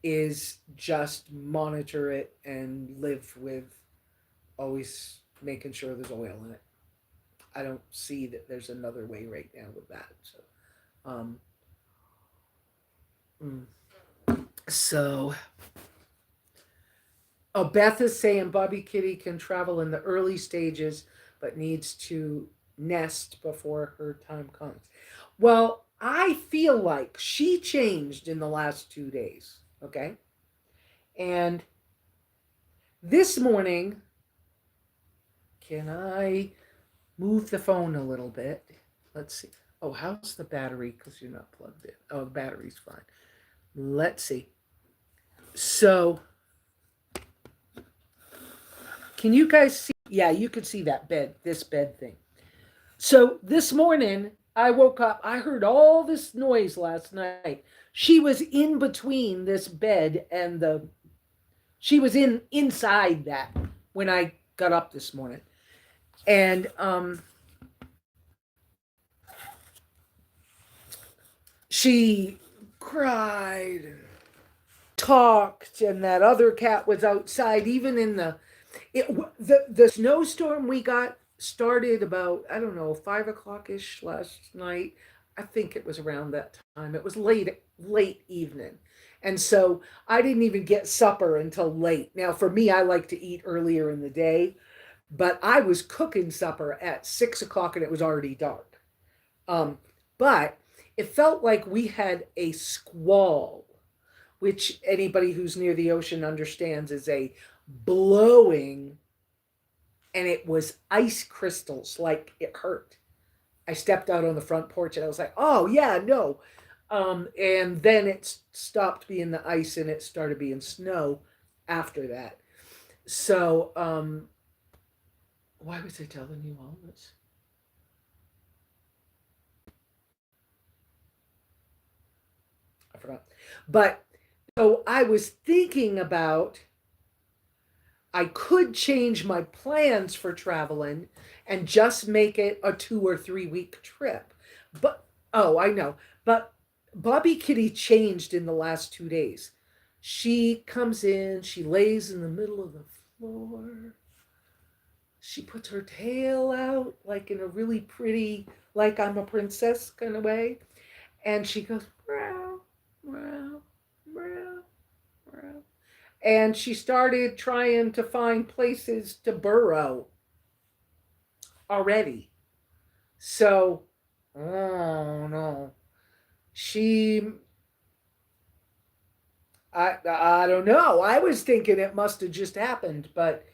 is just monitor it and live with always making sure there's oil in it. I don't see that there's another way right now with that. So, um, mm. so oh, Beth is saying Bobbi Kitty can travel in the early stages, but needs to nest before her time comes. Well, I feel like she changed in the last 2 days. Okay. And this morning, can I move the phone a little bit? Let's see. Oh, how's the battery? Because you're not plugged in. Oh, the battery's fine. Let's see. So, can you guys see? Yeah, you can see that bed, this bed thing. So this morning, I woke up. I heard all this noise last night. She was in between this bed and she was inside that when I got up this morning. And she cried and talked, and that other cat was outside, even in the snowstorm we got started about, I don't know, 5 o'clock ish last night. I think it was around that time. It was late evening. And so I didn't even get supper until late. Now, for me, I like to eat earlier in the day, but I was cooking supper at 6 o'clock and it was already dark. But it felt like we had a squall, which anybody who's near the ocean understands is a blowing, and it was ice crystals, like it hurt. I stepped out on the front porch and I was like, oh, yeah, no. And then it stopped being the ice and it started being snow after that. So, why was I telling you all this? I forgot. But so I was thinking about, I could change my plans for traveling and just make it a 2 or 3 week trip. But, oh, I know. But Bobbi Kitty changed in the last 2 days. She comes in, she lays in the middle of the floor. She puts her tail out, like in a really pretty, like I'm a princess kind of way. And she goes, meow, meow, meow, meow. And she started trying to find places to burrow already. So, oh no. She, I don't know. I was thinking it must have just happened, but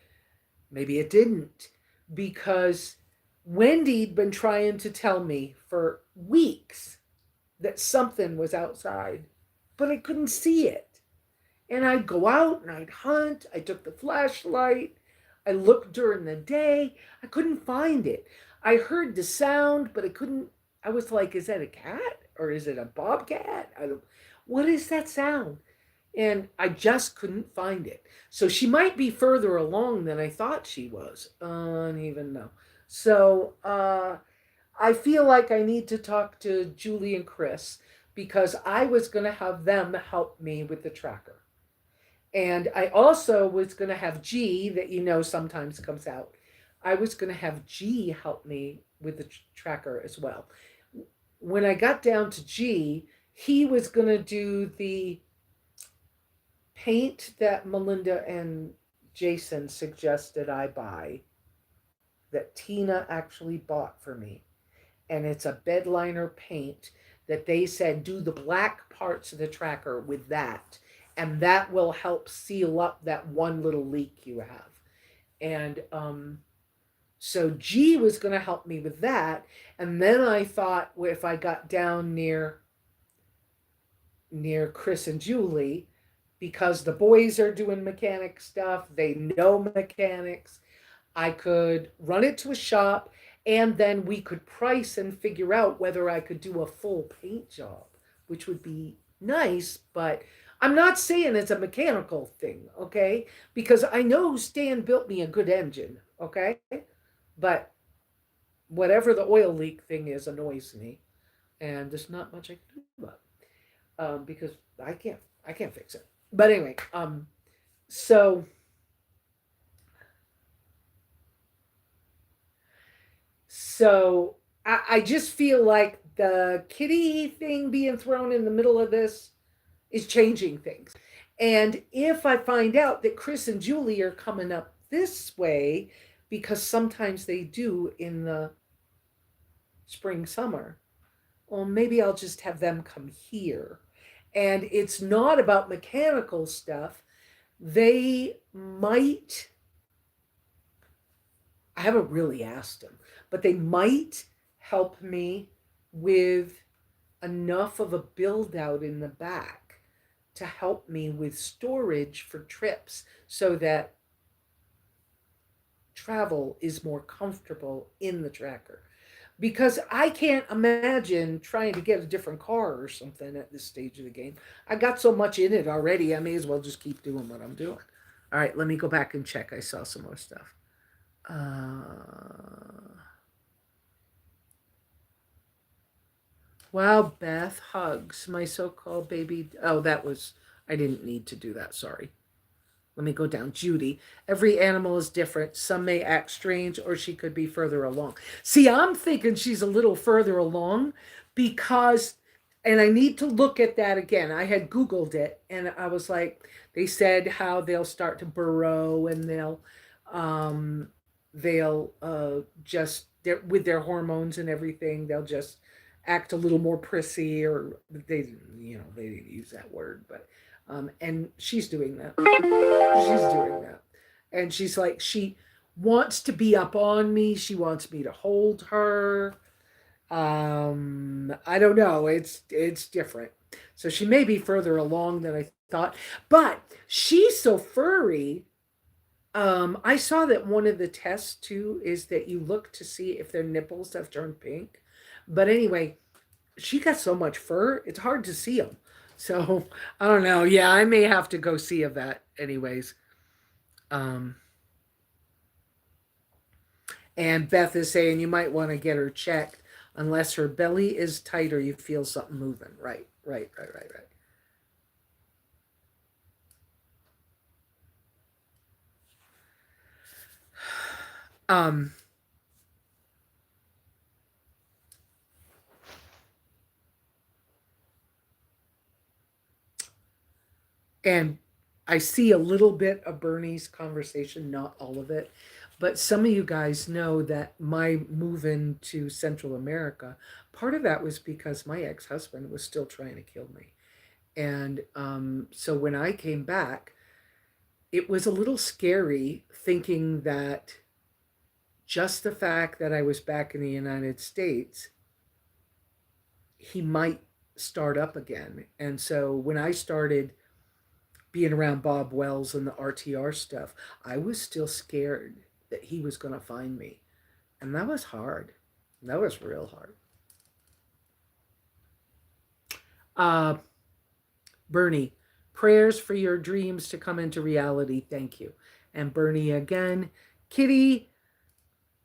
maybe it didn't, because Wendy'd been trying to tell me for weeks that something was outside, but I couldn't see it. And I'd go out and I'd hunt. I took the flashlight. I looked during the day. I couldn't find it. I heard the sound, but I couldn't. I was like, is that a cat or is it a bobcat? I don't, what is that sound? And I just couldn't find it. So she might be further along than I thought she was. I don't even know. So I feel like I need to talk to Julie and Chris because I was going to have them help me with the tracker. And I also was going to have G, that you know sometimes comes out. I was going to have G help me with the tracker as well. When I got down to G, he was going to do the paint that Melinda and Jason suggested I buy, that Tina actually bought for me. And it's a bed liner paint that they said do the black parts of the tracker with that. And that will help seal up that one little leak you have. And so G was going to help me with that. And then I thought, well, if I got down near Chris and Julie, because the boys are doing mechanic stuff, they know mechanics, I could run it to a shop and then we could price and figure out whether I could do a full paint job, which would be nice, but I'm not saying it's a mechanical thing, okay? Because I know Stan built me a good engine, okay? But whatever the oil leak thing is annoys me, and there's not much I can do about it, because I can't fix it. But anyway, so I just feel like the kitty thing being thrown in the middle of this is changing things. And if I find out that Chris and Julie are coming up this way, because sometimes they do in the spring, summer, well, maybe I'll just have them come here. And it's not about mechanical stuff. They might, I haven't really asked them, but they might help me with enough of a build out in the back to help me with storage for trips so that travel is more comfortable in the tracker. Because I can't imagine trying to get a different car or something at this stage of the game. I got so much in it already, I may as well just keep doing what I'm doing. All right, let me go back and check. I saw some more stuff. Wow, Beth, hugs. My so-called baby. Oh, that was, I didn't need to do that. Sorry. Let me go down. Judy, every animal is different. Some may act strange or she could be further along. See, I'm thinking she's a little further along because, and I need to look at that again. I had Googled it and I was like, they said how they'll start to burrow and they'll just, with their hormones and everything, they'll just act a little more prissy, or they, you know, they didn't use that word, but and she's doing that. She's doing that. And she's like, she wants to be up on me. She wants me to hold her. I don't know. It's different. So she may be further along than I thought. But she's so furry. I saw that one of the tests too is that you look to see if their nipples have turned pink. But anyway, she got so much fur, it's hard to see them. So I don't know. Yeah, I may have to go see a vet anyways. And Beth is saying you might want to get her checked unless her belly is tight or you feel something moving. Right. Um, and I see a little bit of Bernie's conversation, not all of it. But some of you guys know that my move into Central America, part of that was because my ex-husband was still trying to kill me. And so when I came back, it was a little scary thinking that just the fact that I was back in the United States, he might start up again. And so when I started being around Bob Wells and the RTR stuff, I was still scared that he was going to find me. And that was hard. That was real hard. Uh, Bernie, prayers for your dreams to come into reality. Thank you. And Bernie again. Kitty,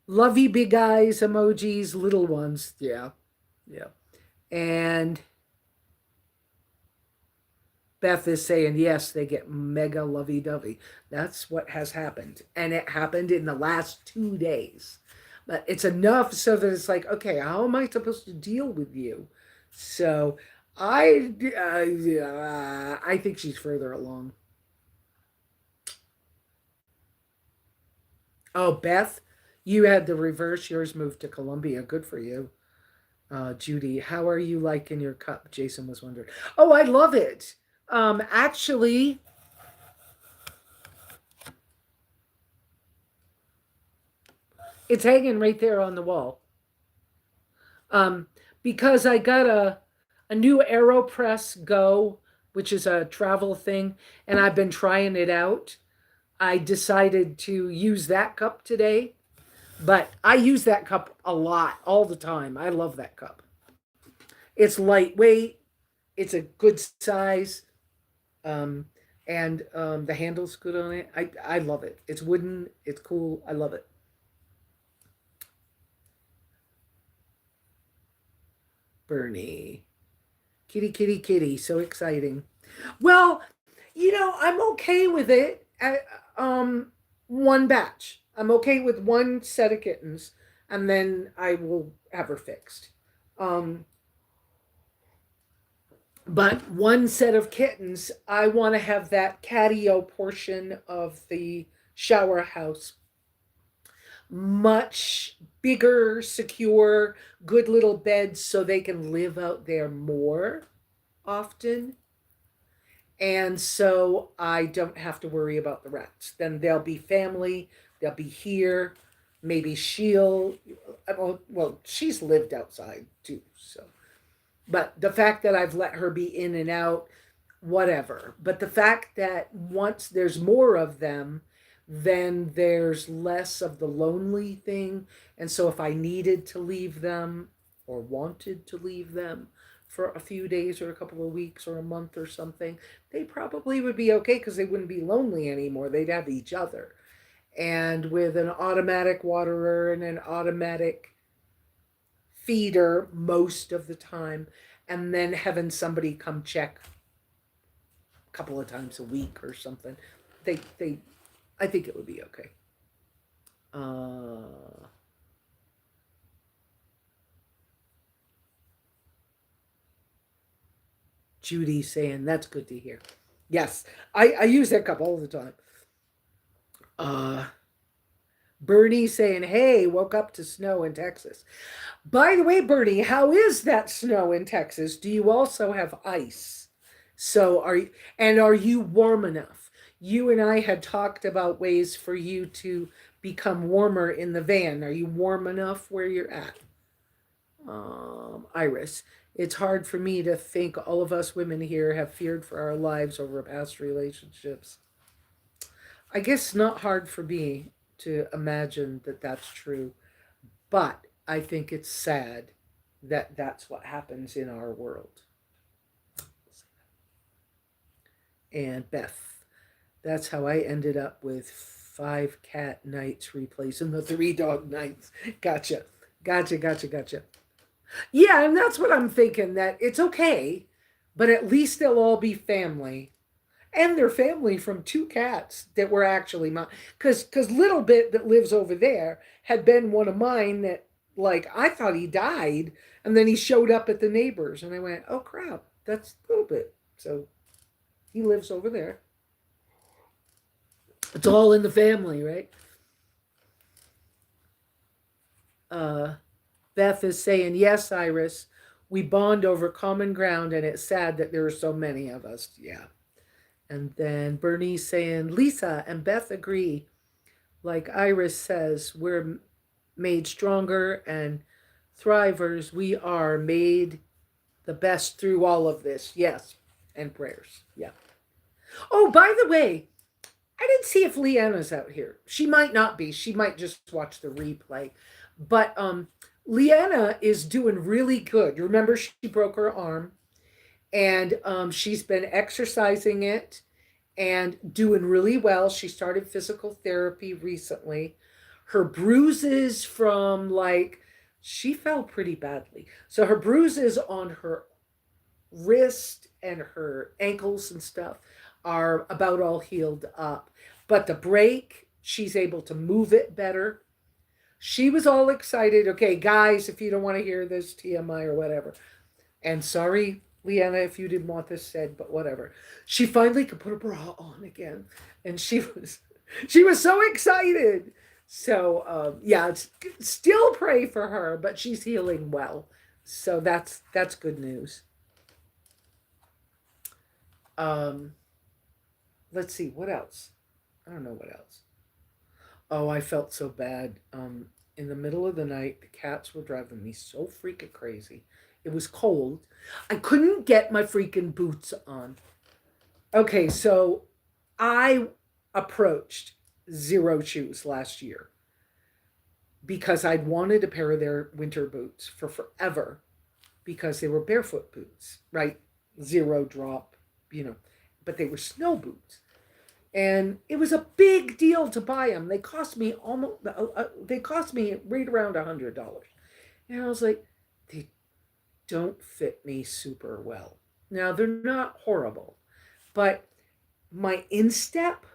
lovey big eyes emojis, little ones. Yeah. Yeah. And Beth is saying, yes, they get mega lovey dovey. That's what has happened. And it happened in the last 2 days. But it's enough so that it's like, okay, how am I supposed to deal with you? So I think she's further along. Oh, Beth, you had the reverse. Yours moved to Colombia. Good for you. Judy, how are you liking your cup? Jason was wondering. Oh, I love it. Actually, it's hanging right there on the wall. Because I got a new AeroPress Go, which is a travel thing, and I've been trying it out. I decided to use that cup today, but I use that cup a lot, all the time. I love that cup. It's lightweight, it's a good size, um, and the handle's good on it. I love it. It's wooden, it's cool. I love it. Bernie. Kitty, kitty, kitty. So exciting. Well, I'm okay with it. One batch. I'm okay with one set of kittens, and then I will have her fixed. Um, but one set of kittens, I want to have that catio portion of the shower house much bigger, secure, good little beds so they can live out there more often. And so I don't have to worry about the rats. Then they'll be family, they'll be here. Maybe well, she's lived outside too. So, but the fact that I've let her be in and out, whatever. But the fact that once there's more of them, then there's less of the lonely thing. And so if I needed to leave them or wanted to leave them for a few days or a couple of weeks or a month or something, they probably would be okay because they wouldn't be lonely anymore. They'd have each other. And with an automatic waterer and an automatic feeder most of the time, and then having somebody come check a couple of times a week or something, they I think it would be okay. Judy saying that's good to hear. Yes, I use that cup all the time. Uh, Bernie saying, hey, woke up to snow in Texas. By the way, Bernie, how is that snow in Texas? Do you also have ice? So are you warm enough? You and I had talked about ways for you to become warmer in the van. Are you warm enough where you're at? Iris, it's hard for me to think all of us women here have feared for our lives over past relationships. I guess not hard for me to imagine that that's true, but I think it's sad that that's what happens in our world. And Beth, that's how I ended up with 5 cat nights replacing the 3 dog nights. Gotcha. Gotcha, gotcha, gotcha. Yeah, and that's what I'm thinking, that it's okay, but at least they'll all be family. And they're family from 2 cats that were actually mine. Because Little Bit that lives over there had been one of mine that, like, I thought he died, and then he showed up at the neighbors, and I went, oh crap, that's Little Bit. So he lives over there. It's all in the family, right? Beth is saying, yes, Iris, we bond over common ground, and it's sad that there are so many of us. Yeah. And then Bernie's saying, Lesa and Beth agree. Like Iris says, we're made stronger and thrivers. We are made the best through all of this. Yes. And prayers. Yeah. Oh, by the way, I didn't see if Leanna's out here. She might not be. She might just watch the replay. But Leanna is doing really good. You remember she broke her arm, and she's been exercising it and doing really well. She started physical therapy recently. Her bruises from like she fell pretty badly. So her bruises on her wrist and her ankles and stuff are about all healed up. But the break, she's able to move it better. She was all excited. Okay, guys, if you don't want to hear this TMI or whatever. And sorry, Leanna, if you didn't want this said, but whatever. She finally could put a bra on again. And she was so excited. So yeah, it's still pray for her, but she's healing well. So that's good news. Um, let's see what else. I don't know what else. Oh, I felt so bad. In the middle of the night, the cats were driving me so freaking crazy. It was cold. I couldn't get my freaking boots on. Okay, so I approached Zero Shoes last year because I'd wanted a pair of their winter boots for forever because they were barefoot boots, right? Zero drop, you know, but they were snow boots. And it was a big deal to buy them. They cost me they cost me right around $100. And I was like, they don't fit me super well. Now they're not horrible, but my instep,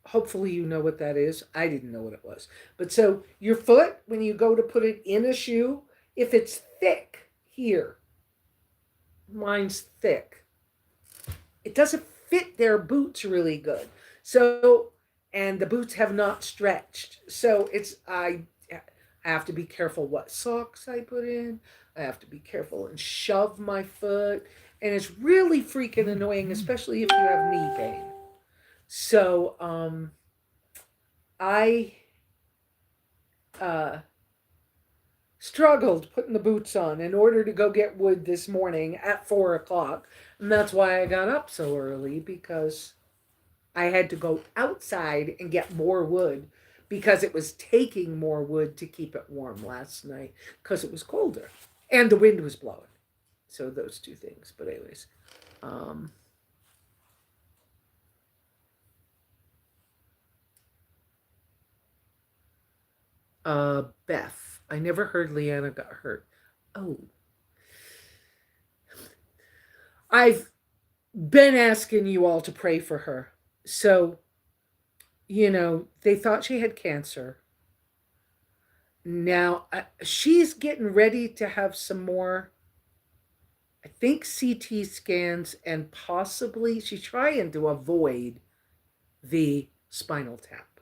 hopefully you know what that is. I didn't know what it was. But so your foot, when you go to put it in a shoe, if it's thick here, mine's thick, it doesn't fit their boots really good. So, and the boots have not stretched. So I have to be careful what socks I put in. I have to be careful and shove my foot. And it's really freaking annoying, especially if you have knee pain. So, I uh, struggled putting the boots on in order to go get wood this morning at 4 o'clock. And that's why I got up so early, because I had to go outside and get more wood because it was taking more wood to keep it warm last night because it was colder and the wind was blowing. So those two things. But anyways, um, Beth, I never heard Leanna got hurt. Oh, I've been asking you all to pray for her. So, they thought she had cancer. Now, she's getting ready to have some more, I think, CT scans, and possibly she's trying to avoid the spinal tap.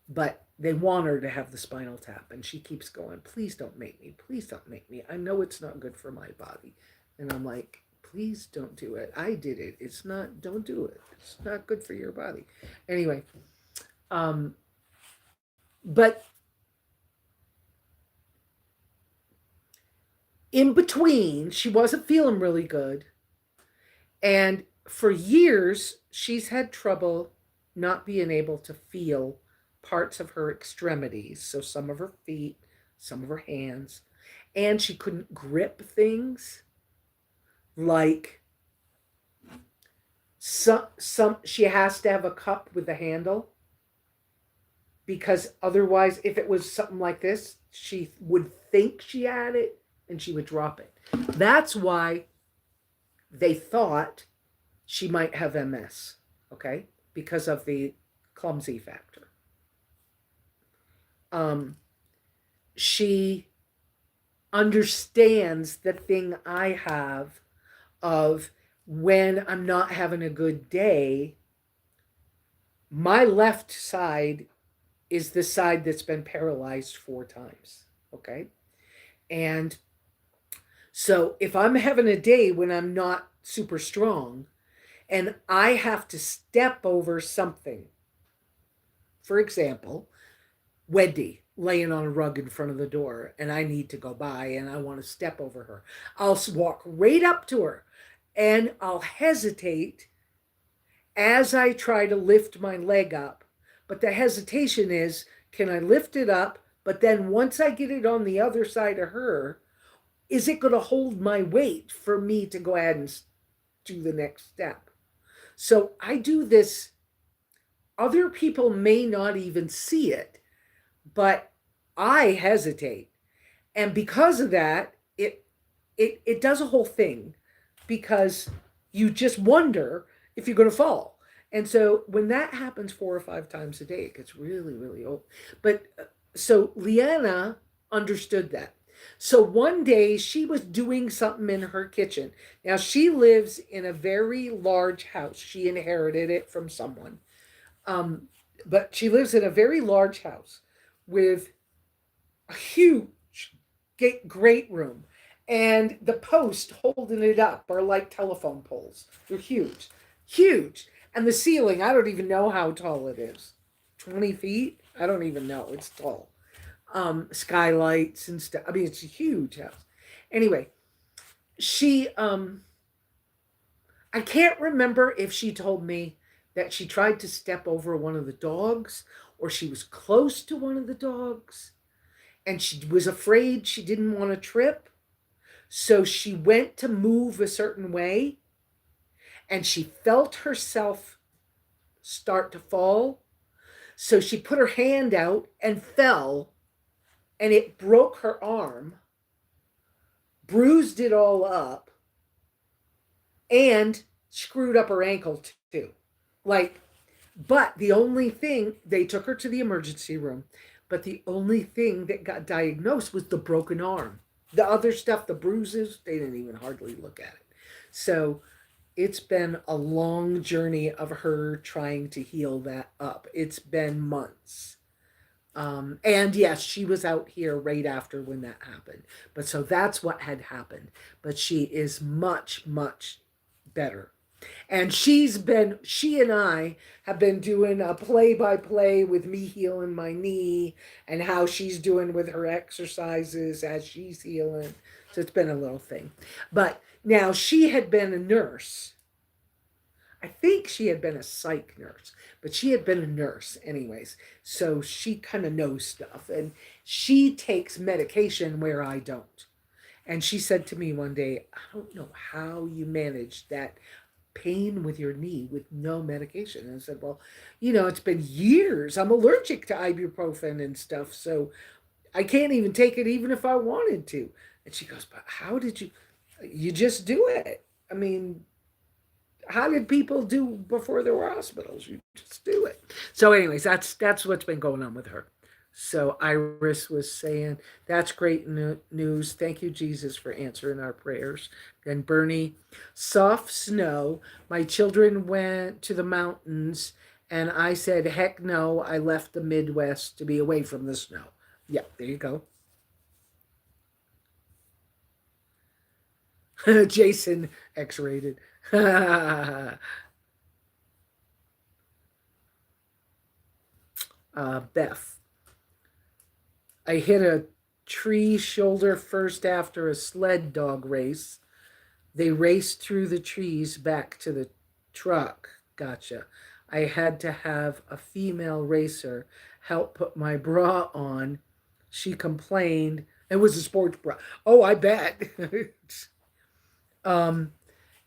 But they want her to have the spinal tap, and she keeps going, please don't make me. Please don't make me. I know it's not good for my body. And I'm like, please don't do it. I did it. It's not, don't do it. It's not good for your body. Anyway, but in between, she wasn't feeling really good. And for years, she's had trouble not being able to feel parts of her extremities. So some of her feet, some of her hands. And she couldn't grip things like some she has to have a cup with a handle, because otherwise, if it was something like this, she would think she had it and she would drop it. That's why they thought she might have MS, okay? Because of the clumsy factor. She understands the thing I have of when I'm not having a good day, my left side is the side that's been paralyzed 4 times, okay? And so if I'm having a day when I'm not super strong and I have to step over something, for example, Wendy laying on a rug in front of the door and I need to go by and I want to step over her, I'll walk right up to her and I'll hesitate as I try to lift my leg up. But the hesitation is, can I lift it up? But then once I get it on the other side of her, is it going to hold my weight for me to go ahead and do the next step? So I do this. Other people may not even see it, but I hesitate. And because of that, it does a whole thing, because you just wonder if you're going to fall. And so when that happens 4 or 5 times a day, it gets really, really old. But so Leanna understood that. So one day she was doing something in her kitchen. Now she lives in a very large house. She inherited it from someone. Um, but she lives in a very large house with a huge great room. And the posts holding it up are like telephone poles. They're huge, huge. And the ceiling, I don't even know how tall it is. 20 feet? I don't even know. It's tall. Skylights and stuff. I mean, it's a huge house. Anyway, she, I can't remember if she told me that she tried to step over one of the dogs, or she was close to one of the dogs and she was afraid she didn't want to trip. So she went to move a certain way and she felt herself start to fall. So she put her hand out and fell, and it broke her arm, bruised it all up, and screwed up her ankle too. Like, but the only thing, they took her to the emergency room, but the only thing that got diagnosed was the broken arm. The other stuff, the bruises, they didn't even hardly look at it. So it's been a long journey of her trying to heal that up. It's been months. And yes, she was out here right after when that happened. But so that's what had happened. But she is much, much better. And she and I have been doing a play by play with me healing my knee and how she's doing with her exercises as she's healing. So it's been a little thing. But now she had been a nurse. I think she had been a psych nurse, but she had been a nurse anyways. So she kind of knows stuff, and she takes medication where I don't. And she said to me one day, I don't know how you manage that pain with your knee with no medication. And I said, well, it's been years. I'm allergic to ibuprofen and stuff, so I can't even take it even if I wanted to. And she goes, but how did you just do it? I mean, how did people do before there were hospitals? You just do it. So anyways, that's what's been going on with her. So Iris was saying, that's great news. Thank you, Jesus, for answering our prayers. Then Bernie, soft snow. My children went to the mountains, and I said, heck no, I left the Midwest to be away from the snow. Yeah, there you go. Jason, X-rated. Beth, I hit a tree shoulder first after a sled dog race. They raced through the trees back to the truck. Gotcha. I had to have a female racer help put my bra on. She complained. It was a sports bra. Oh, I bet.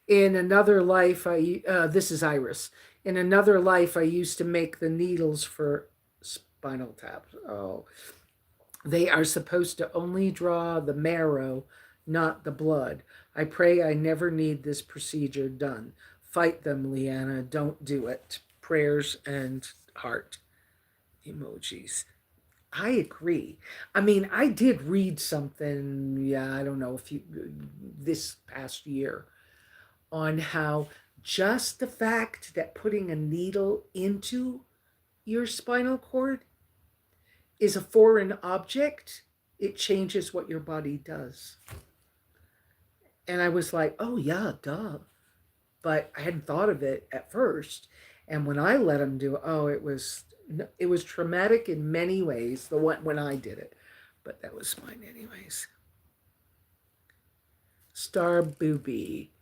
In another life, this is Iris. In another life, I used to make the needles for spinal taps. Oh, they are supposed to only draw the marrow, not the blood. I pray I never need this procedure done. Fight them, Leanna. Don't do it. Prayers and heart emojis. I agree. I mean, I did read something, I don't know, this past year, on how just the fact that putting a needle into your spinal cord is a foreign object, it changes what your body does. And I was like, oh yeah, duh. But I hadn't thought of it at first. And when I let him do it, it was traumatic in many ways, the one when I did it. But that was fine anyways. Star Booby.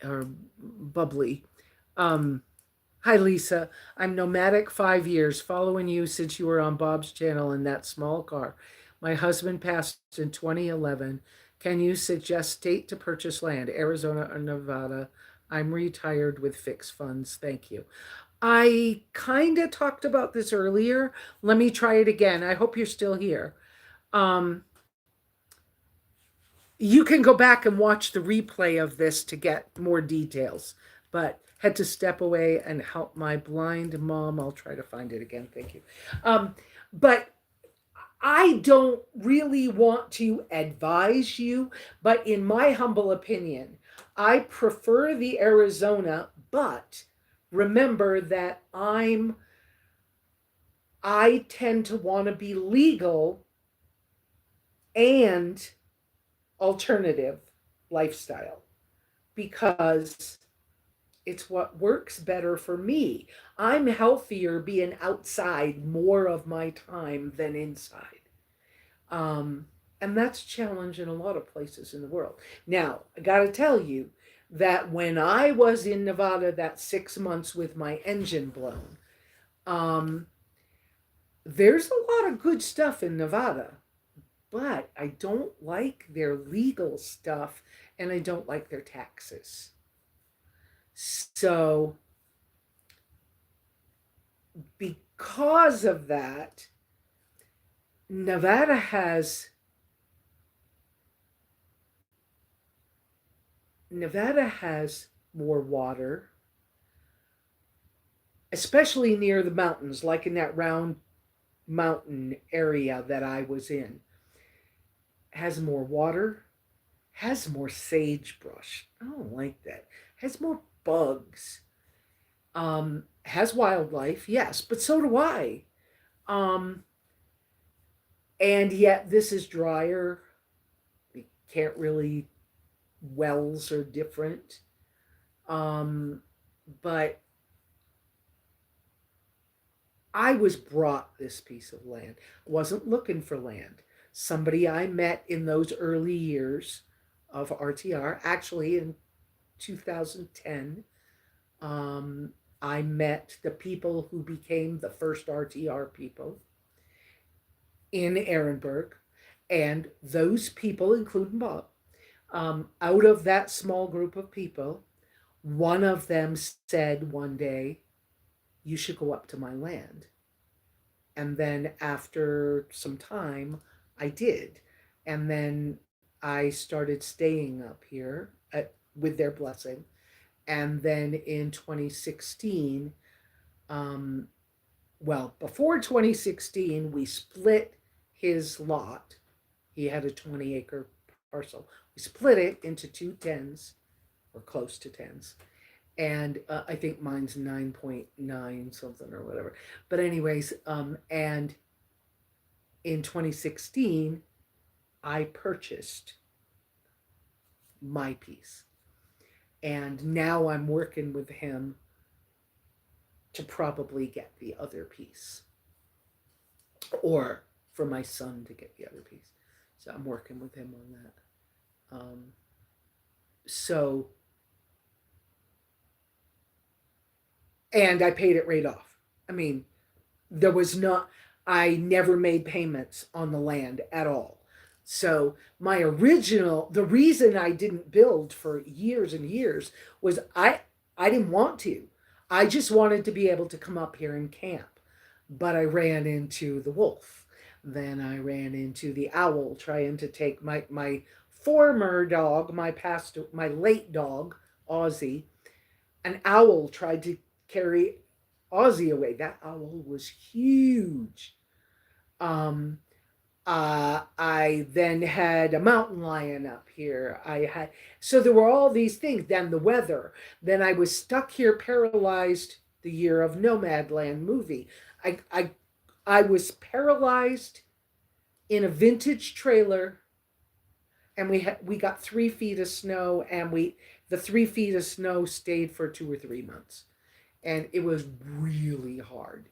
or bubbly. Um, Hi, Lesa. I'm nomadic 5 years, following you since you were on Bob's channel in that small car. My husband passed in 2011. Can you suggest state to purchase land, Arizona or Nevada? I'm retired with fixed funds. Thank you. I kind of talked about this earlier. Let me try it again. I hope you're still here. Um, you can go back and watch the replay of this to get more details, but had to step away and help my blind mom. I'll try to find it again. Thank you. But I don't really want to advise you, but in my humble opinion, I prefer the Arizona, but remember that I tend to want to be legal and alternative lifestyle because it's what works better for me. I'm healthier being outside more of my time than inside. And that's challenged in a lot of places in the world. Now, I got to tell you that when I was in Nevada that 6 months with my engine blown, um, there's a lot of good stuff in Nevada, but I don't like their legal stuff and I don't like their taxes. So, because of that, Nevada has more water, especially near the mountains, like in that Round Mountain area that I was in. Has more water, has more sagebrush. I don't like that. Has more bugs. Has wildlife, yes, but so do I. Um, and yet this is drier. We can't really, wells are different. But I was brought this piece of land. I wasn't looking for land. Somebody I met in those early years of RTR, actually in 2010, I met the people who became the first RTR people in Ehrenberg. And those people, including Bob, out of that small group of people, one of them said one day, you should go up to my land. And then after some time, I did. And then I started staying up here with their blessing. And then in 2016, before 2016, we split his lot. He had a 20-acre parcel. We split it into 2 10s, or close to 10s. And I think mine's 9.9 something or whatever. But anyways, and in 2016, I purchased my piece. And now I'm working with him to probably get the other piece, or for my son to get the other piece. So I'm working with him on that. So, and I paid it right off. I mean, I never made payments on the land at all. So the reason I didn't build for years and years was I didn't want to. I just wanted to be able to come up here and camp. But I ran into the wolf. Then I ran into the owl trying to take my former dog, my late dog, Ozzy. An owl tried to carry Ozzy away. That owl was huge. I then had a mountain lion up here. So there were all these things. Then the weather. Then I was stuck here, paralyzed. The year of Nomadland movie. I was paralyzed in a vintage trailer, and we got 3 feet of snow, and the 3 feet of snow stayed for 2 or 3 months, and it was really hard.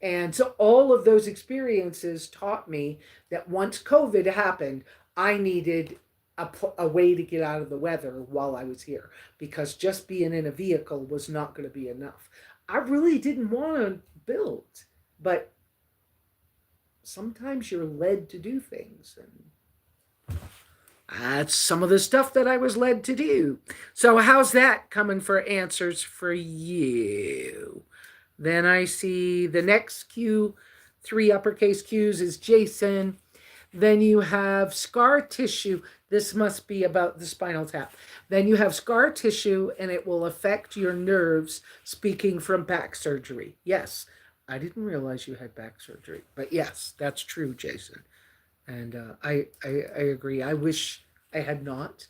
And so all of those experiences taught me that once COVID happened, I needed a way to get out of the weather while I was here, because just being in a vehicle was not going to be enough. I really didn't want to build, but sometimes you're led to do things, and that's some of the stuff that I was led to do. So how's that coming for answers for you? Then I see the next Q, 3 uppercase Qs, is Jason. Then you have scar tissue. This must be about the spinal tap. Then you have scar tissue, and it will affect your nerves, speaking from back surgery. Yes, I didn't realize you had back surgery, but yes, that's true, Jason. And I agree. I wish I had not.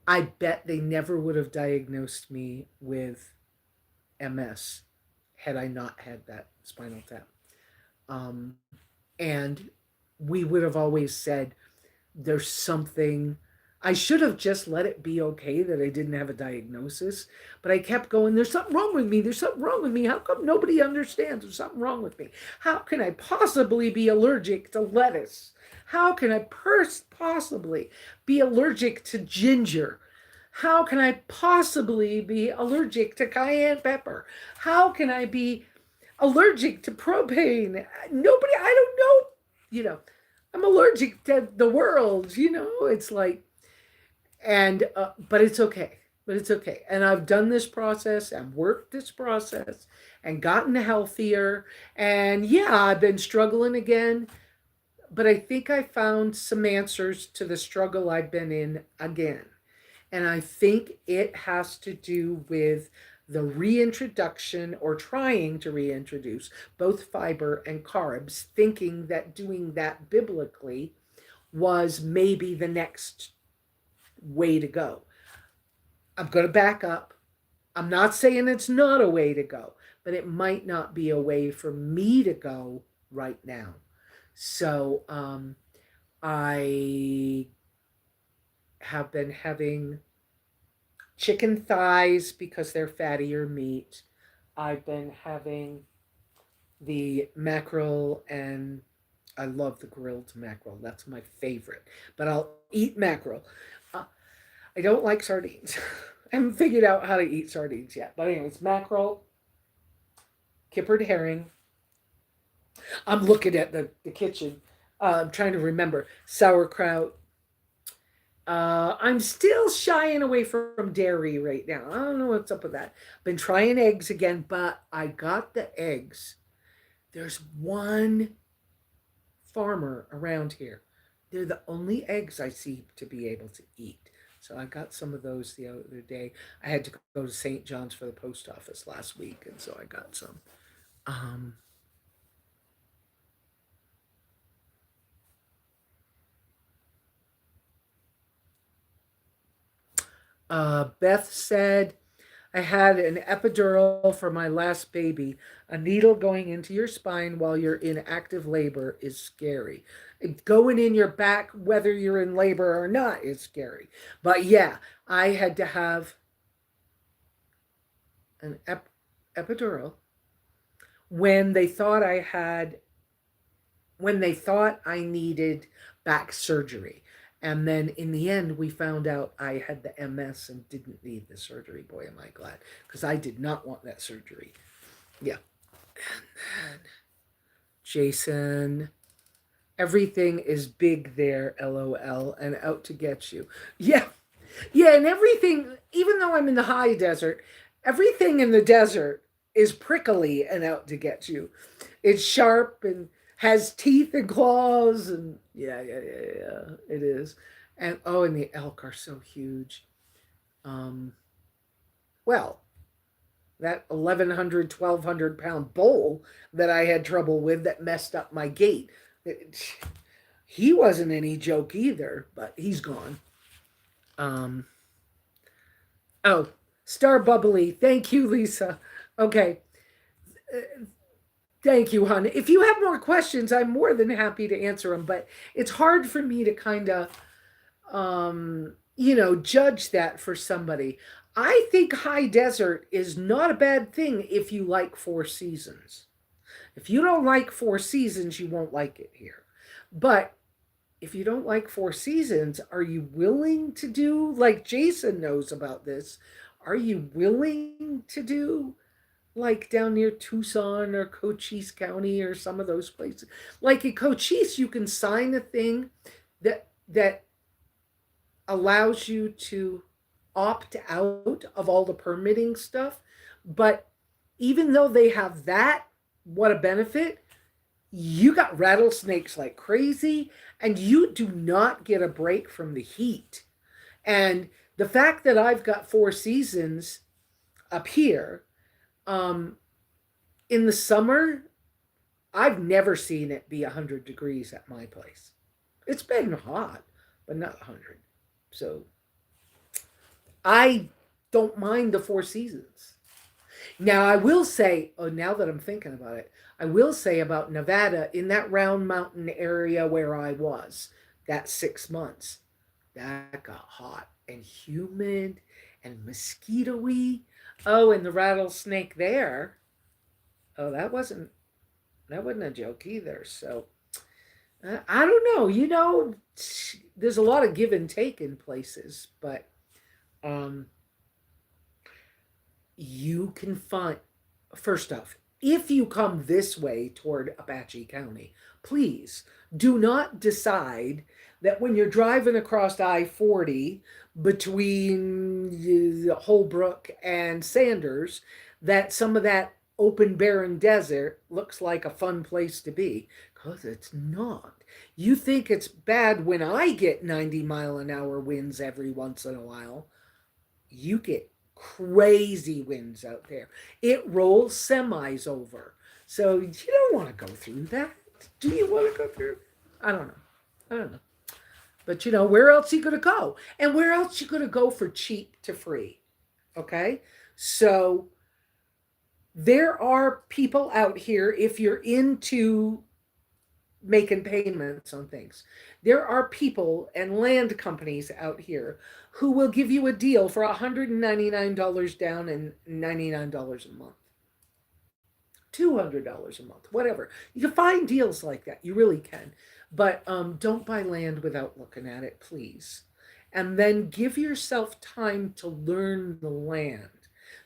I bet they never would have diagnosed me with MS had I not had that spinal tap. Um, and we would have always said, there's something. I should have just let it be okay that I didn't have a diagnosis, but I kept going, there's something wrong with me. There's something wrong with me. How come nobody understands? There's something wrong with me. How can I possibly be allergic to lettuce? How can I possibly be allergic to ginger? How can I possibly be allergic to cayenne pepper? How can I be allergic to propane? Nobody, I don't know. You know, I'm allergic to the world, it's like, and, but it's okay. But it's okay. And I've done this process and worked this process and gotten healthier. And yeah, I've been struggling again, but I think I found some answers to the struggle I've been in again. And I think it has to do with the reintroduction, or trying to reintroduce, both fiber and carbs, thinking that doing that biblically was maybe the next way to go. I'm going to back up. I'm not saying it's not a way to go, but it might not be a way for me to go right now. So I have been having chicken thighs because they're fattier meat. I've been having the mackerel, and I love the grilled mackerel. That's my favorite. But I'll eat mackerel. I don't like sardines. I haven't figured out how to eat sardines yet. But anyways, mackerel, kippered herring. I'm looking at the kitchen. I'm trying to remember. Sauerkraut. I'm still shying away from dairy right now. I don't know what's up with that. Been trying eggs again, but I got the eggs. There's one farmer around here. They're the only eggs I see to be able to eat. So I got some of those the other day. I had to go to St. John's for the post office last week, and so I got some. Beth said, I had an epidural for my last baby. A needle going into your spine while you're in active labor is scary. Going in your back, whether you're in labor or not, is scary. But yeah, I had to have an epidural when they thought I needed back surgery. And then in the end, we found out I had the MS and didn't need the surgery. Boy, am I glad, because I did not want that surgery. Yeah. And then Jason, everything is big there, LOL, and out to get you. Yeah. Yeah, and everything, even though I'm in the high desert, everything in the desert is prickly and out to get you. It's sharp and has teeth and claws, and yeah, it is. And oh, and the elk are so huge. Well, that 1,100, 1,200 pound bull that I had trouble with that messed up my gait, he wasn't any joke either, but he's gone. Oh, Star Bubbly, thank you, Lesa. Okay. Thank you, hon. If you have more questions, I'm more than happy to answer them, but it's hard for me to kind of, judge that for somebody. I think high desert is not a bad thing if you like 4 seasons. If you don't like 4 seasons, you won't like it here. But if you don't like Four Seasons, are you willing to do, like Jason knows about this, are you willing to do like down near Tucson or Cochise County or some of those places? Like in Cochise, you can sign a thing that allows you to opt out of all the permitting stuff. But even though they have that, what a benefit. You got rattlesnakes like crazy, and you do not get a break from the heat. And the fact that I've got Four Seasons up here, um, in the summer, I've never seen it be 100 degrees at my place. It's been hot, but not 100. So I don't mind the Four Seasons. Now, I will say, oh, now that I'm thinking about it, I will say about Nevada, in that Round Mountain area where I was, that 6 months, that got hot and humid and mosquito-y. Oh, and the rattlesnake there. Oh, that wasn't a joke either. So I don't know. There's a lot of give and take in places, but um, you can find, first off, if you come this way toward Apache County, please do not decide that when you're driving across I-40 between Holbrook and Sanders, that some of that open barren desert looks like a fun place to be, because it's not. You think it's bad when I get 90-mile-an-hour winds every once in a while. You get crazy winds out there. It rolls semis over. So you don't want to go through that. Do you want to go through? I don't know. But where else are you going to go? And where else are you going to go for cheap to free? Okay? So there are people out here, if you're into making payments on things, there are people and land companies out here who will give you a deal for $199 down and $99 a month, $200 a month, whatever. You can find deals like that. You really can. But don't buy land without looking at it, please. And then give yourself time to learn the land.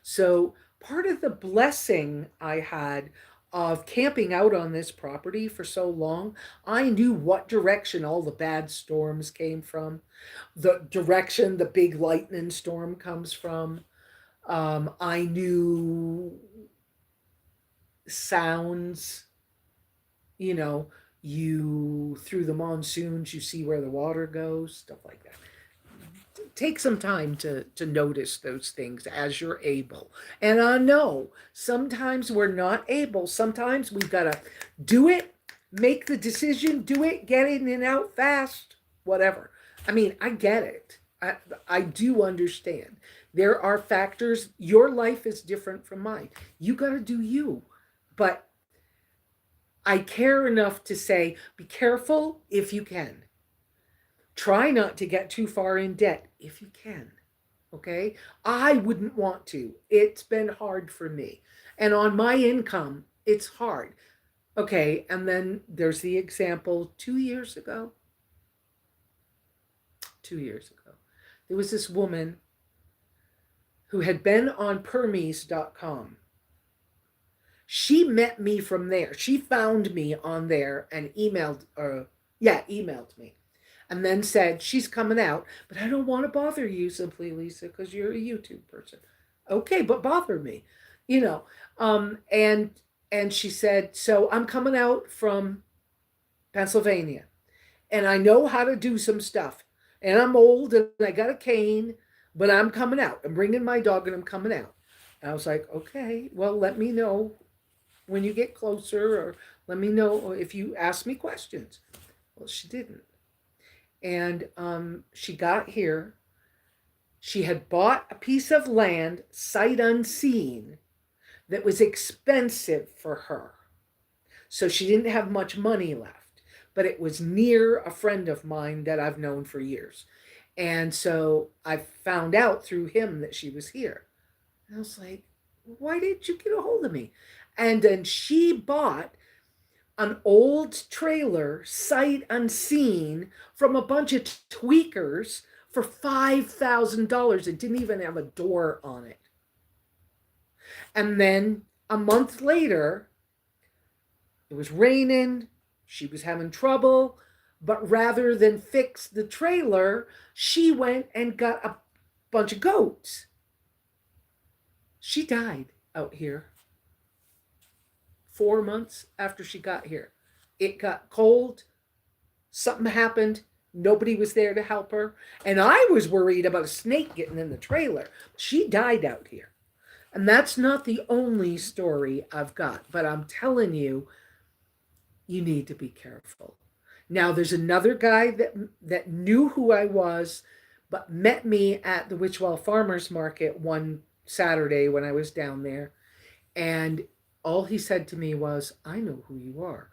So part of the blessing I had of camping out on this property for so long, I knew what direction all the bad storms came from, the direction the big lightning storm comes from. I knew sounds, you through the monsoons, you see where the water goes, stuff like that. Take some time to notice those things as you're able. And I know sometimes we're not able. Sometimes we've got to do it, make the decision, do it, get in and out fast, whatever. I mean, I get it. I do understand. There are factors. Your life is different from mine. You got to do you. But I care enough to say, be careful if you can. Try not to get too far in debt if you can. Okay? I wouldn't want to. It's been hard for me. And on my income, it's hard. Okay, and then there's the example 2 years ago. 2 years ago. There was this woman who had been on Permies.com. She met me from there. She found me on there and emailed me. And then said, she's coming out, but I don't want to bother you, SimplyLesa, because you're a YouTube person. Okay, but bother me, And she said, so I'm coming out from Pennsylvania, and I know how to do some stuff, and I'm old, and I got a cane, but I'm coming out. I'm bringing my dog, and I'm coming out. And I was like, okay, well, let me know when you get closer, or let me know if you ask me questions. Well, she didn't. And she got here. She had bought a piece of land, sight unseen, that was expensive for her. So she didn't have much money left. But it was near a friend of mine that I've known for years. And so I found out through him that she was here. And I was like, why didn't you get a hold of me? And then she bought an old trailer, sight unseen, from a bunch of tweakers for $5,000. It didn't even have a door on it. And then a month later, it was raining. She was having trouble. But rather than fix the trailer, she went and got a bunch of goats. She died out here 4 months after she got here. It got cold. Something happened. Nobody was there to help her. And I was worried about a snake getting in the trailer. She died out here. And that's not the only story I've got. But I'm telling you, you need to be careful. Now, there's another guy that knew who I was, but met me at the Witchwell Farmers Market one Saturday when I was down there. And all he said to me was, I know who you are.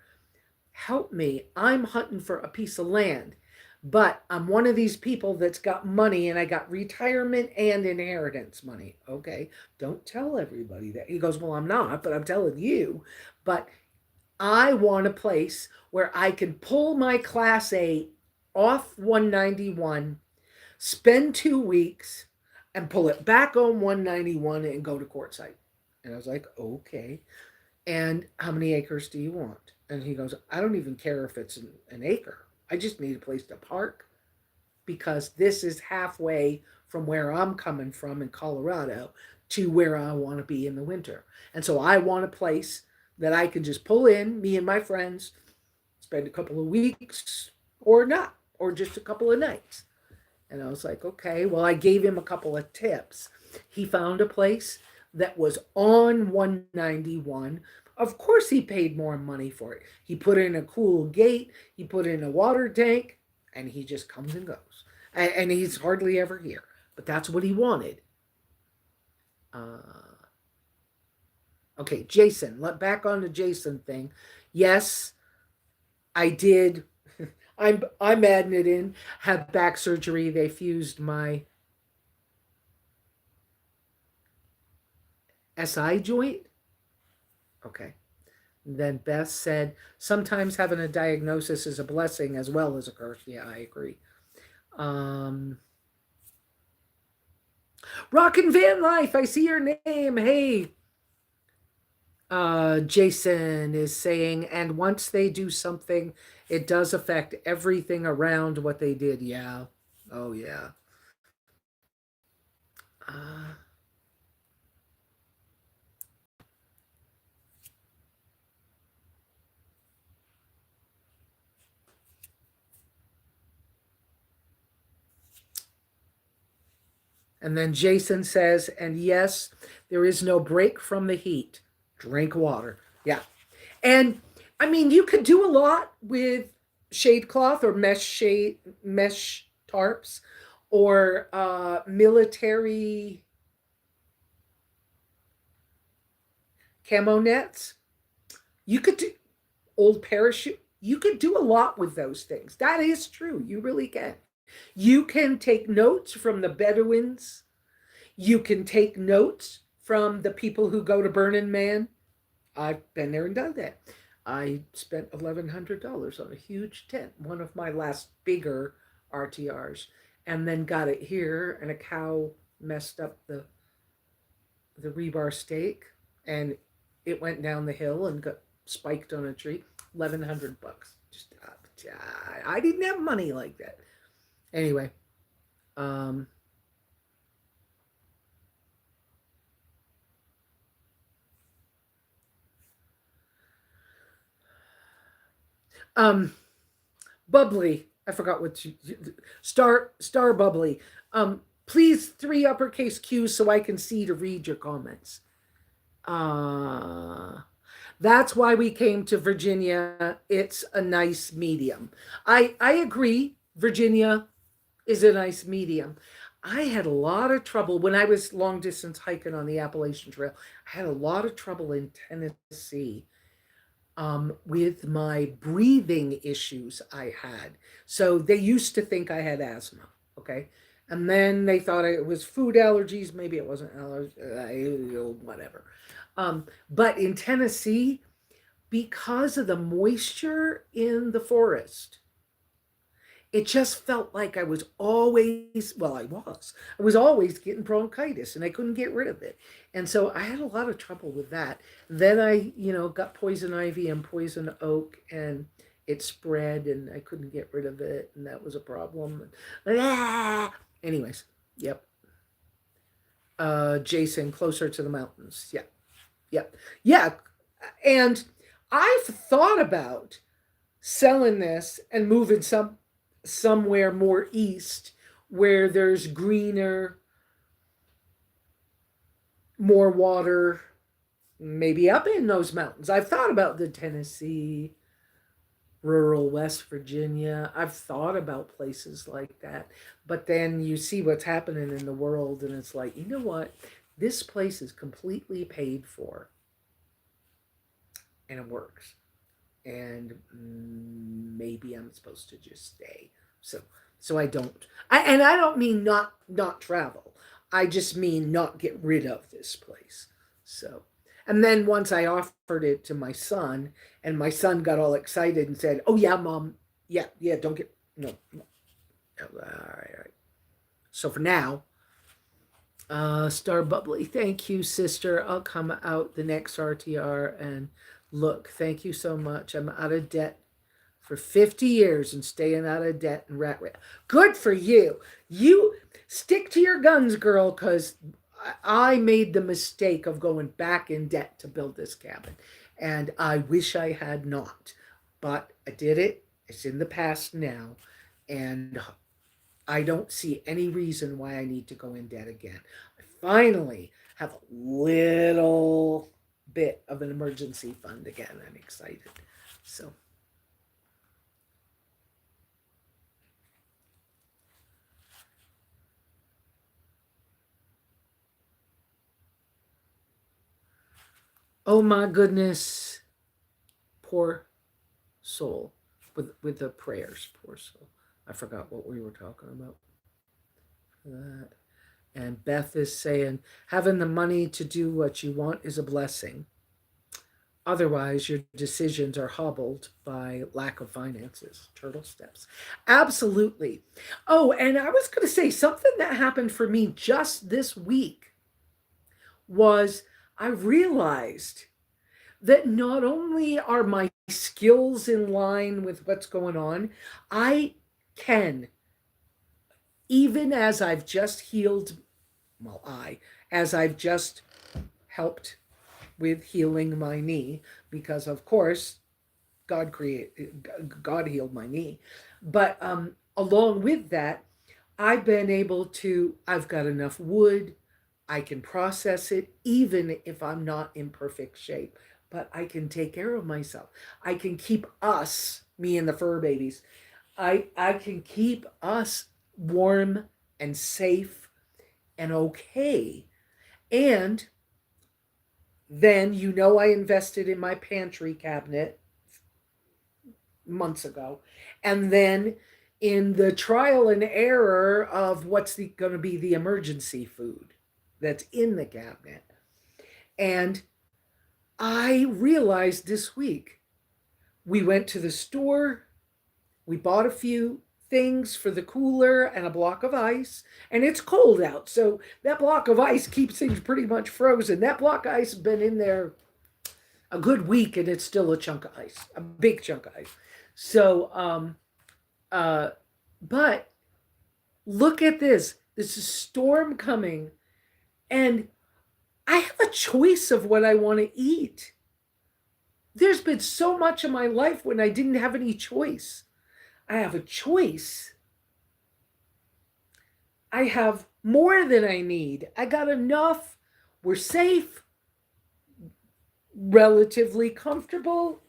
Help me. I'm hunting for a piece of land, but I'm one of these people that's got money, and I got retirement and inheritance money. Okay, don't tell everybody that. He goes, well, I'm not, but I'm telling you. But I want a place where I can pull my Class A off 191, spend 2 weeks, and pull it back on 191 and go to Quartzsite. And I was like, okay. And how many acres do you want? And he goes, I don't even care if it's an acre. I just need a place to park, because this is halfway from where I'm coming from in Colorado to where I want to be in the winter. And so I want a place that I can just pull in, me and my friends, spend a couple of weeks or not, or just a couple of nights. And I was like, okay. Well, I gave him a couple of tips. He found a place that was on 191. Of course, he paid more money for it. He put in a cool gate, he put in a water tank, and he just comes and goes. And he's hardly ever here. But that's what he wanted. Okay, Jason. Back on the Jason thing. Yes, I did. I'm adding it in. Had back surgery. They fused my SI joint. Okay. And then Beth said, sometimes having a diagnosis is a blessing as well as a curse. Yeah, I agree. Rockin' Van Life, I see your name. Hey. Jason is saying, and once they do something, it does affect everything around what they did. Yeah. Oh, yeah. And then Jason says, and yes, there is no break from the heat. Drink water. Yeah. And I mean, you could do a lot with shade cloth or mesh tarps, or military camo nets. You could do old parachute. You could do a lot with those things. That is true. You really can. You can take notes from the Bedouins. You can take notes from the people who go to Burning Man. I've been there and done that. I spent $1,100 on a huge tent, one of my last bigger RTRs, and then got it here, and a cow messed up the rebar stake, and it went down the hill and got spiked on a tree. $1,100. Just I didn't have money like that. Anyway, Bubbly. I forgot what you Star Bubbly. Please 3 uppercase Q's so I can see to read your comments. That's why we came to Virginia. It's a nice medium. I agree. Virginia is a nice medium. I had a lot of trouble when I was long distance hiking on the Appalachian Trail. I had a lot of trouble in Tennessee with my breathing issues I had. So they used to think I had asthma. Okay. And then they thought it was food allergies. Maybe it wasn't allergies, whatever. But in Tennessee, because of the moisture in the forest, it just felt like I was always, well, I was always getting bronchitis and I couldn't get rid of it. And so I had a lot of trouble with that. Then I, got poison ivy and poison oak, and it spread and I couldn't get rid of it. And that was a problem. Anyways, yep. Jason, closer to the mountains. Yeah. Yep. Yeah. And I've thought about selling this and moving somewhere more east where there's greener, more water, maybe up in those mountains. I've thought about the Tennessee, rural West Virginia. I've thought about places like that. But then you see what's happening in the world, and it's like, you know what? This place is completely paid for and it works. And maybe I'm supposed to just stay. So I don't. And I don't mean not travel. I just mean not get rid of this place. So, and then once I offered it to my son, and my son got all excited and said, "Oh yeah, mom, yeah, don't get no, no. All right. So for now, Star Bubbly, thank you, sister. I'll come out the next RTR and look. Thank you so much. I'm out of debt for 50 years and staying out of debt and rat race. Good for you. You stick to your guns, girl, because I made the mistake of going back in debt to build this cabin. And I wish I had not. But I did it. It's in the past now. And I don't see any reason why I need to go in debt again. I finally have a little bit of an emergency fund again. I'm excited. So. Oh my goodness. Poor soul. With the prayers, poor soul. I forgot what we were talking about. That. And Beth is saying, having the money to do what you want is a blessing. Otherwise, your decisions are hobbled by lack of finances. Turtle steps. Absolutely. Oh, and I was going to say something that happened for me just this week was I realized that not only are my skills in line with what's going on, I can, even as I've just healed, as I've just helped with healing my knee, because of course God healed my knee. But along with that, I've got enough wood, I can process it even if I'm not in perfect shape, but I can take care of myself. I can keep us, me and the fur babies, I can keep us warm and safe and okay. And then, I invested in my pantry cabinet months ago. And then in the trial and error of what's going to be the emergency food that's in the cabinet. And I realized this week, we went to the store, we bought a few things for the cooler and a block of ice, and it's cold out, so that block of ice keeps things pretty much frozen. That block of ice has been in there a good week, and it's still a chunk of ice, a big chunk of ice. So, but look at this. There's a storm coming, and I have a choice of what I want to eat. There's been so much of my life when I didn't have any choice. I have a choice. I have more than I need. I got enough. We're safe, relatively comfortable,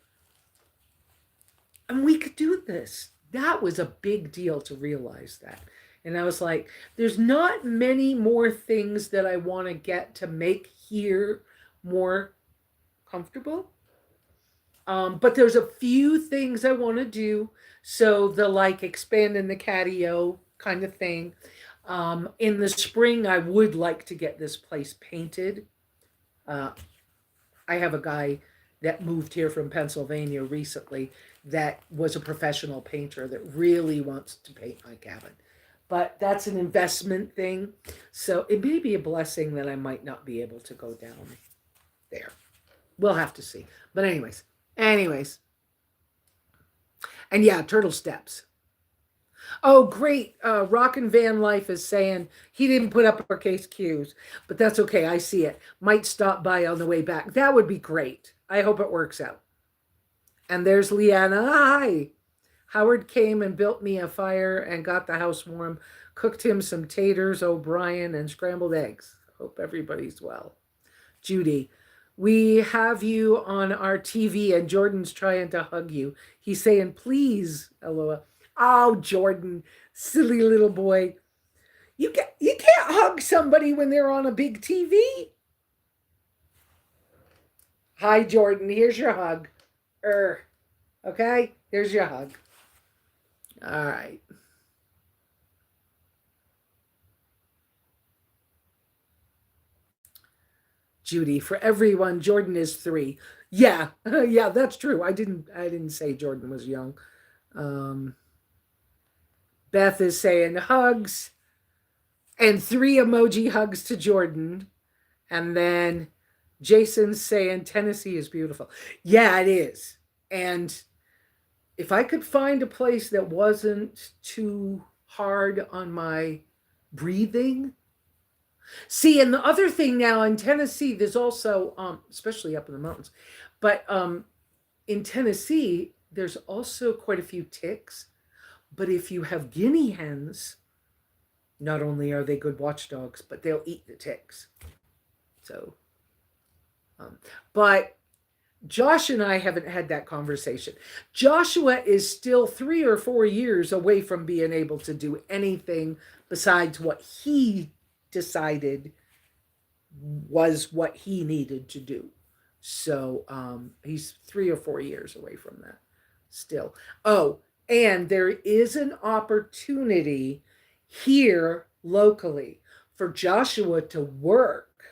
and we could do this. That was a big deal to realize that. And I was like, there's not many more things that I want to get to make here more comfortable. But there's a few things I want to do. So the expanding the catio kind of thing. In the spring, I would like to get this place painted. I have a guy that moved here from Pennsylvania recently that was a professional painter that really wants to paint my cabin. But that's an investment thing. So it may be a blessing that I might not be able to go down there. We'll have to see. But anyways. And yeah, turtle steps. Oh, great. Rockin' Van Life is saying he didn't put uppercase Q's, but that's okay. I see it. Might stop by on the way back. That would be great. I hope it works out. And there's Leanna. Hi. Howard came and built me a fire and got the house warm. Cooked him some taters, O'Brien, and scrambled eggs. Hope everybody's well. Judy, we have you on our TV and Jordan's trying to hug you. He's saying, please, LOL. Oh, Jordan, silly little boy. You can't hug somebody when they're on a big TV. Hi, Jordan. Here's your hug. Okay? Here's your hug. All right. Judy, for everyone, Jordan is 3. Yeah, yeah, that's true. I didn't say Jordan was young. Beth is saying hugs, and 3 emoji hugs to Jordan, and then Jason's saying Tennessee is beautiful. Yeah, it is. And if I could find a place that wasn't too hard on my breathing. See, and the other thing now in Tennessee, there's also, especially up in the mountains, but in Tennessee, there's also quite a few ticks. But if you have guinea hens, not only are they good watchdogs, but they'll eat the ticks. So, but Josh and I haven't had that conversation. Joshua is still 3 or 4 years away from being able to do anything besides what he decided was what he needed to do. So he's 3 or 4 years away from that still. Oh, and there is an opportunity here locally for Joshua to work.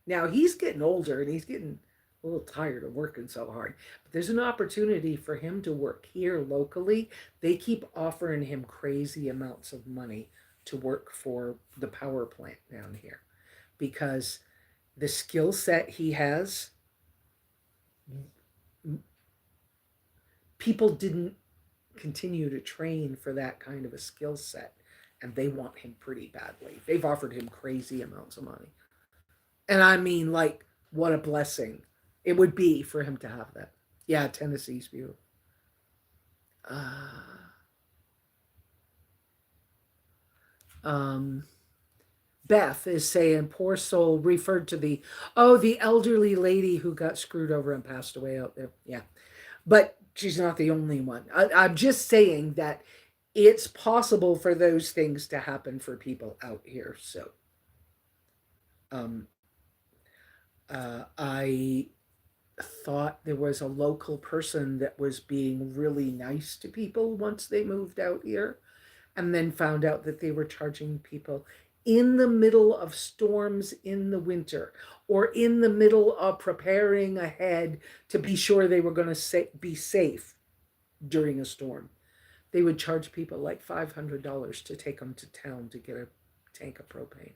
Now he's getting older and he's getting a little tired of working so hard. But there's an opportunity for him to work here locally. They keep offering him crazy amounts of money to work for the power plant down here because the skill set he has, people didn't continue to train for that kind of a skill set, and they want him pretty badly. They've offered him crazy amounts of money. And I mean, like, what a blessing it would be for him to have that. Yeah, Tennessee's beautiful. Beth is saying, poor soul, referred to the elderly lady who got screwed over and passed away out there. Yeah. But she's not the only one. I'm just saying that it's possible for those things to happen for people out here. So, I thought there was a local person that was being really nice to people once they moved out here, and then found out that they were charging people in the middle of storms in the winter, or in the middle of preparing ahead to be sure they were going to be safe during a storm. They would charge people like $500 to take them to town to get a tank of propane.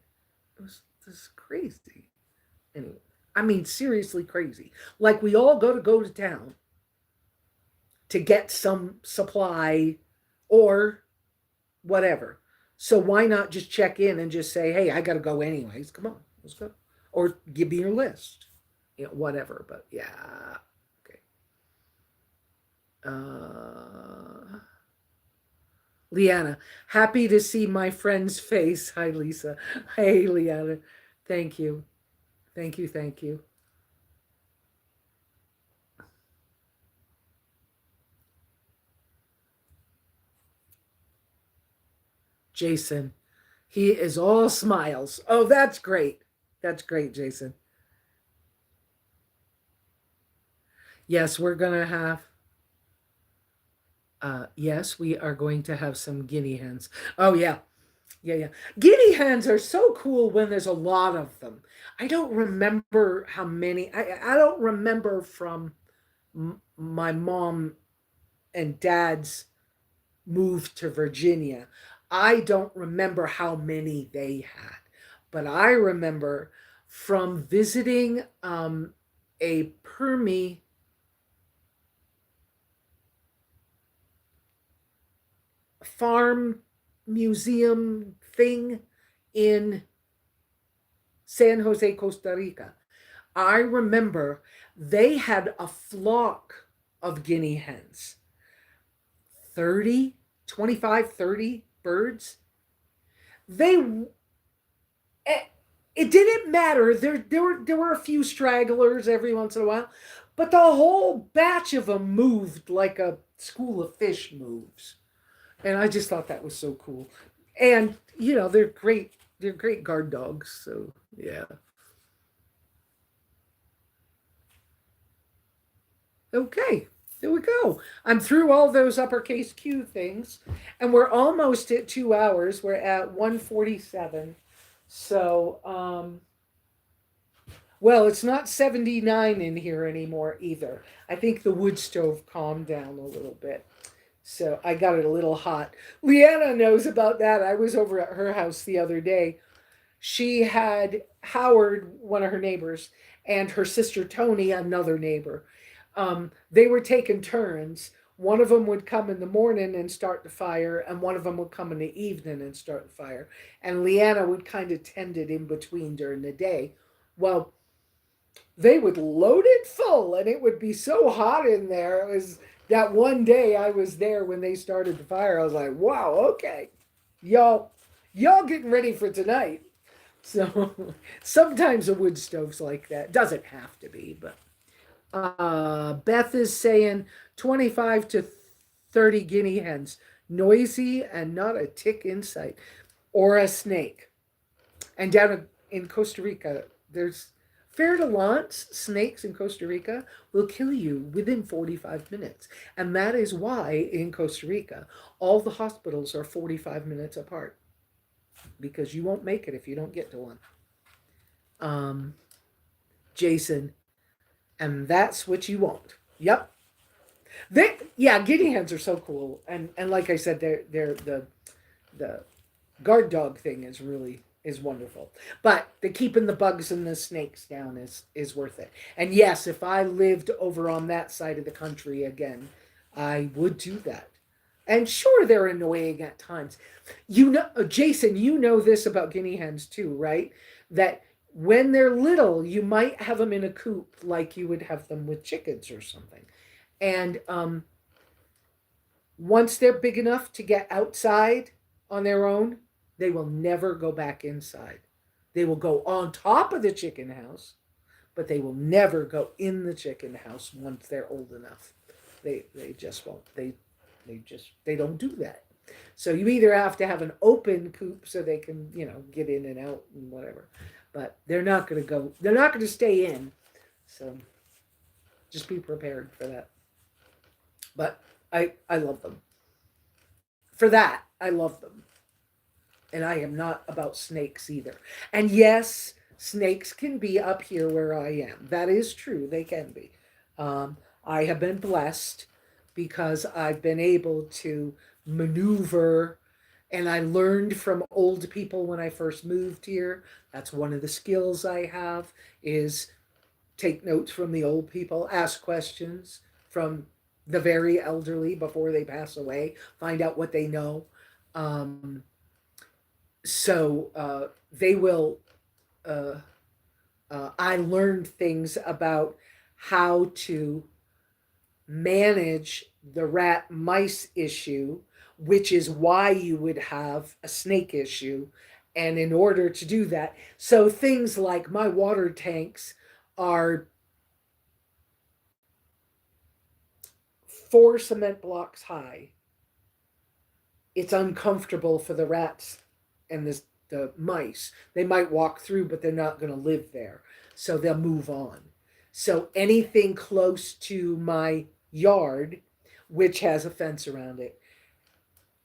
This is crazy. Anyway, I mean, seriously crazy. Like, we all go to town to get some supply or whatever. So why not just check in and just say, hey, I got to go anyways. Come on, let's go. Or give me your list. You know, whatever. But yeah. Okay. Leanna, happy to see my friend's face. Hi, Lesa. Hey, Leanna. Thank you. Thank you. Thank you. Jason, he is all smiles. Oh, that's great. That's great, Jason. Yes, we're going to have, yes, we are going to have some guinea hens. Oh, yeah. Yeah. Guinea hens are so cool when there's a lot of them. I don't remember how many. I don't remember from my mom and dad's moved to Virginia. I don't remember how many they had, but I remember from visiting a Permy farm museum thing in San Jose, Costa Rica. I remember they had a flock of guinea hens, 30, 25, 30 birds. They it didn't matter. There were a few stragglers every once in a while, but the whole batch of them moved like a school of fish moves, and I just thought that was so cool. And they're great. They're great guard dogs. So yeah. Okay. There we go. I'm through all those uppercase Q things, and we're almost at 2 hours. We're at 1:47. So, well, it's not 79 in here anymore either. I think the wood stove calmed down a little bit. So I got it a little hot. Leanna knows about that. I was over at her house the other day. She had Howard, one of her neighbors, and her sister Tony, another neighbor. They were taking turns. One of them would come in the morning and start the fire, and one of them would come in the evening and start the fire. And Leanna would kind of tend it in between during the day. Well, they would load it full, and it would be so hot in there. It was that one day I was there when they started the fire. I was like, wow, okay, y'all getting ready for tonight. So sometimes a wood stove's like that. Doesn't have to be, but Beth is saying 25 to 30 guinea hens, noisy and not a tick in sight, or a snake. And down in Costa Rica, there's fer de lance snakes in Costa Rica will kill you within 45 minutes. And that is why in Costa Rica, all the hospitals are 45 minutes apart, because you won't make it if you don't get to one. Jason, and that's what you want. Yep. Yeah, guinea hens are so cool, and like I said, they're the guard dog thing is wonderful. But the keeping the bugs and the snakes down is worth it. And yes, if I lived over on that side of the country again, I would do that. And sure, they're annoying at times. Jason, you know this about guinea hens too, right? That when they're little, you might have them in a coop like you would have them with chickens or something. And once they're big enough to get outside on their own, they will never go back inside. They will go on top of the chicken house, but they will never go in the chicken house once they're old enough. They just won't. They don't do that. So you either have to have an open coop so they can, get in and out and whatever. But they're not going to go. They're not going to stay in. So just be prepared for that. But I love them. For that, I love them. And I am not about snakes either. And yes, snakes can be up here where I am. That is true. They can be. I have been blessed because I've been able to maneuver, and I learned from old people when I first moved here. That's one of the skills I have, is take notes from the old people, ask questions from the very elderly before they pass away, find out what they know. So they will, I learned things about how to manage the rat mice issue, which is why you would have a snake issue. And in order to do that, so things like my water tanks are 4 cement blocks high. It's uncomfortable for the rats and the mice. They might walk through, but they're not going to live there. So they'll move on. So anything close to my yard, which has a fence around it,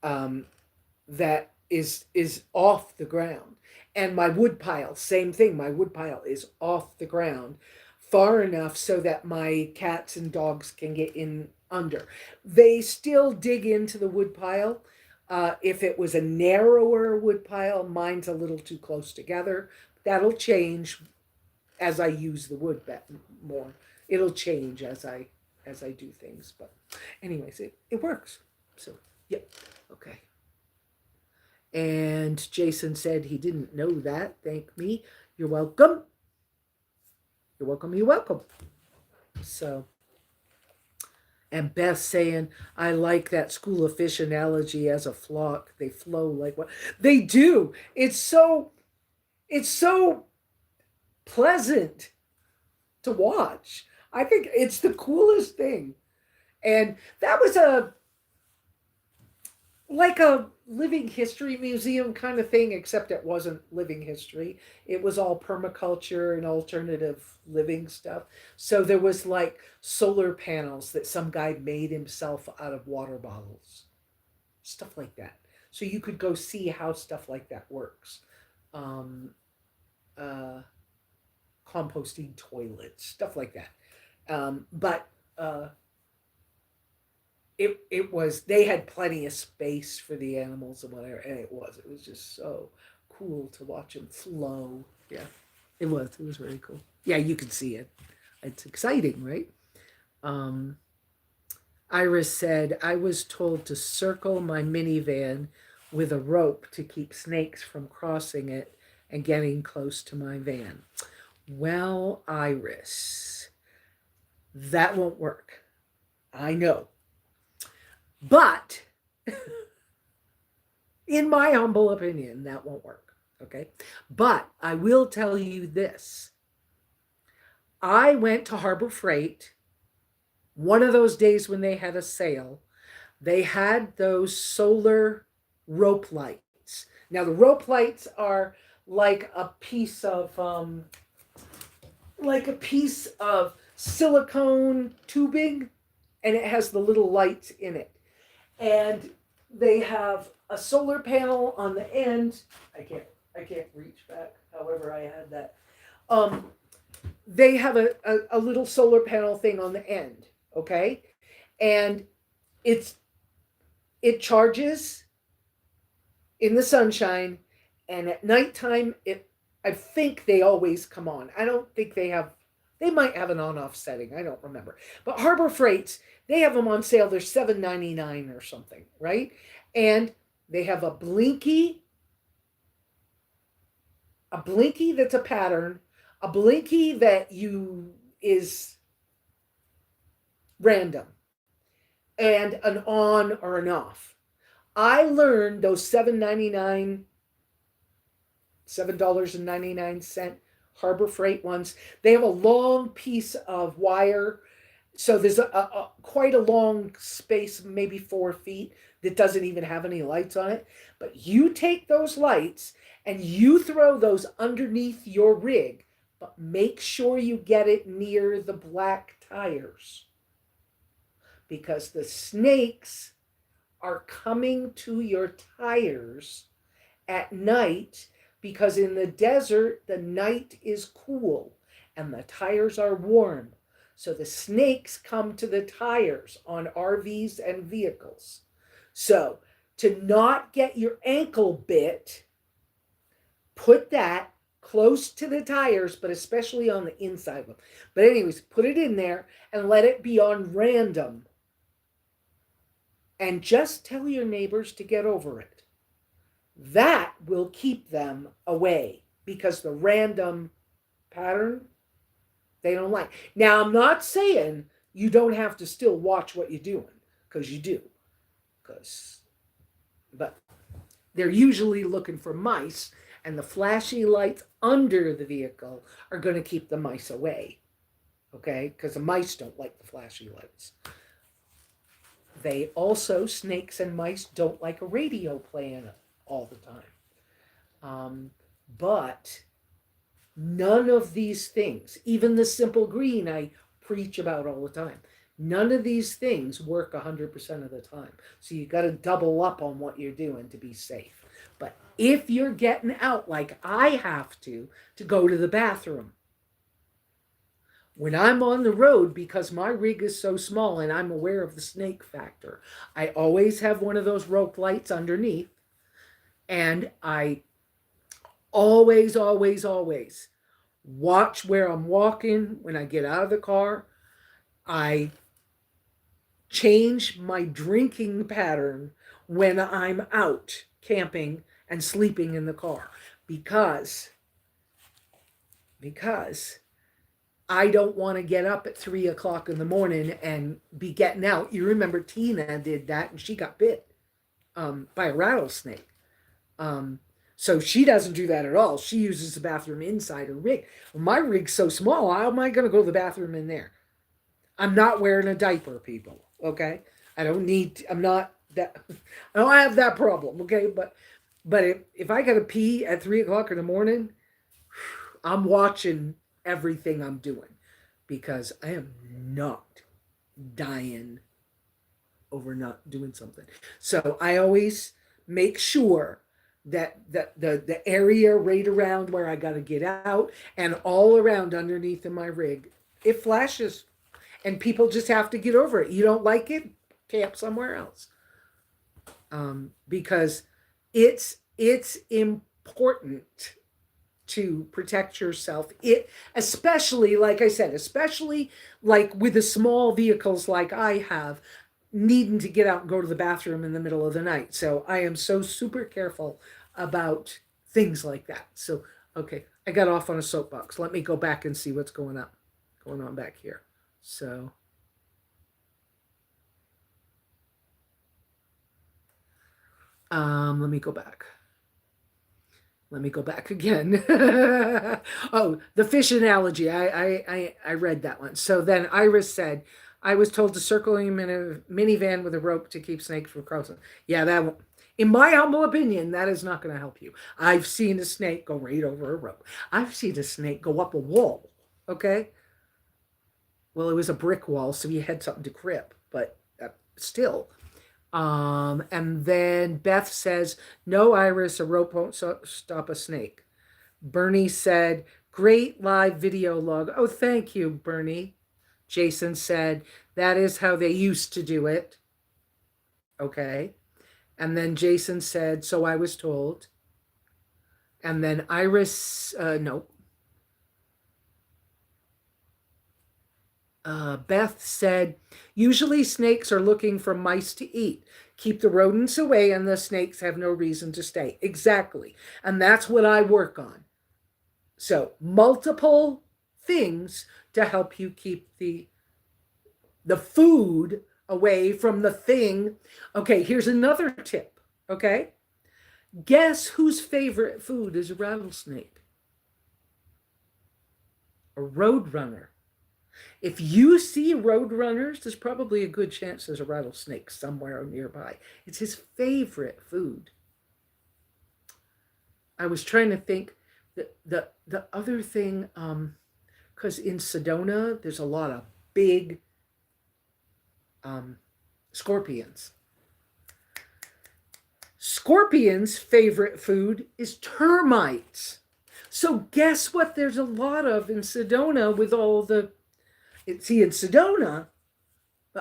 that is off the ground. And my wood pile, same thing. My wood pile is off the ground far enough so that my cats and dogs can get in under. They still dig into the wood pile. If it was a narrower wood pile, mine's a little too close together. That'll change as I use the wood more. It'll change as I do things. But anyways, it works. So yep. Okay. And Jason said he didn't know that. Thank me. You're welcome. You're welcome. You're welcome. So, and Beth saying, I like that school of fish analogy as a flock. They flow like what they do. It's so pleasant to watch. I think it's the coolest thing. And that was like a living history museum kind of thing, except it wasn't living history. It was all permaculture and alternative living stuff. So there was like solar panels that some guy made himself out of water bottles, stuff like that. So you could go see how stuff like that works. Composting toilets, stuff like that. But it was, they had plenty of space for the animals and whatever, and it was just so cool to watch them flow. Yeah, it was very cool. Yeah, you can see it. It's exciting, right? Iris said, I was told to circle my minivan with a rope to keep snakes from crossing it and getting close to my van. Well, Iris, that won't work. I know. But in my humble opinion, that won't work. Okay. But I will tell you this. I went to Harbor Freight one of those days when they had a sale. They had those solar rope lights. Now the rope lights are like a piece of silicone tubing, and it has the little lights in it. And they have a solar panel on the end. I can't reach back. However, I had that. They have a little solar panel thing on the end. Okay, and it charges in the sunshine, and at nighttime I think they always come on. I don't think they might have an on-off setting. I don't remember. But Harbor Freights, they have them on sale. They're $7.99 or something, right? And they have a blinky that's a pattern, a blinky that is random, and an on or an off. I learned those $7.99 Harbor Freight ones. They have a long piece of wire. So there's quite a long space, maybe 4 feet, that doesn't even have any lights on it. But you take those lights and you throw those underneath your rig, but make sure you get it near the black tires, because the snakes are coming to your tires at night, because in the desert, the night is cool and the tires are warm. So the snakes come to the tires on RVs and vehicles. So to not get your ankle bit, put that close to the tires, but especially on the inside of them. But anyways, put it in there and let it be on random. And just tell your neighbors to get over it. That will keep them away, because the random pattern, they don't like. Now, I'm not saying you don't have to still watch what you're doing, because you do. But they're usually looking for mice, and the flashy lights under the vehicle are going to keep the mice away. Okay? Because the mice don't like the flashy lights. They also, snakes and mice, don't like a radio playing all the time. But none of these things, even the simple green I preach about all the time, none of these things work 100% of the time. So you got to double up on what you're doing to be safe. But if you're getting out like I have to go to the bathroom, When I'm on the road, because my rig is so small and I'm aware of the snake factor, I always have one of those rope lights underneath. And I always, always, always watch where I'm walking when I get out of the car. I change my drinking pattern when I'm out camping and sleeping in the car because I don't want to get up at 3 o'clock in the morning and be getting out. You remember Tina did that and she got bit by a rattlesnake. So she doesn't do that at all. She uses the bathroom inside her rig. Well, my rig's so small, how am I going to go to the bathroom in there? I'm not wearing a diaper, people. Okay, I don't need. I'm not that. I don't have that problem. Okay, but if I gotta pee at 3 o'clock in the morning, I'm watching everything I'm doing because I am not dying over not doing something. So I always make sure that the area right around where I got to get out and all around underneath in my rig, it flashes and people just have to get over it. You don't like it, camp somewhere else. Because it's important to protect yourself. It especially, like I said, especially like with the small vehicles like I have, needing to get out and go to the bathroom in the middle of the night. So I am so super careful about things like that. So okay, I got off on a soapbox. Let me go back and see what's going on back here. So let me go back. Let me go back again. Oh, the fish analogy. I read that one. So then Iris said, I was told to circle him in a minivan with a rope to keep snakes from crossing. Yeah, that, in my humble opinion, that is not going to help you. I've seen a snake go right over a rope. I've seen a snake go up a wall. Okay. Well, it was a brick wall, so you had something to grip, but still. And then Beth says, no, Iris, a rope won't stop a snake. Bernie said, great live video log. Oh, thank you, Bernie. Jason said, that is how they used to do it. Okay. And then Jason said, so I was told. And then Iris, no. Beth said, usually snakes are looking for mice to eat. Keep the rodents away and the snakes have no reason to stay. Exactly. And that's what I work on. So multiple things to help you keep the food away from the thing. Okay, here's another tip. Okay. Guess whose favorite food is a rattlesnake? A roadrunner. If you see roadrunners, there's probably a good chance there's a rattlesnake somewhere nearby. It's his favorite food. I was trying to think the other thing, because in Sedona, there's a lot of big scorpions. Scorpions' favorite food is termites. So guess what there's a lot of in Sedona with all the, see, in Sedona,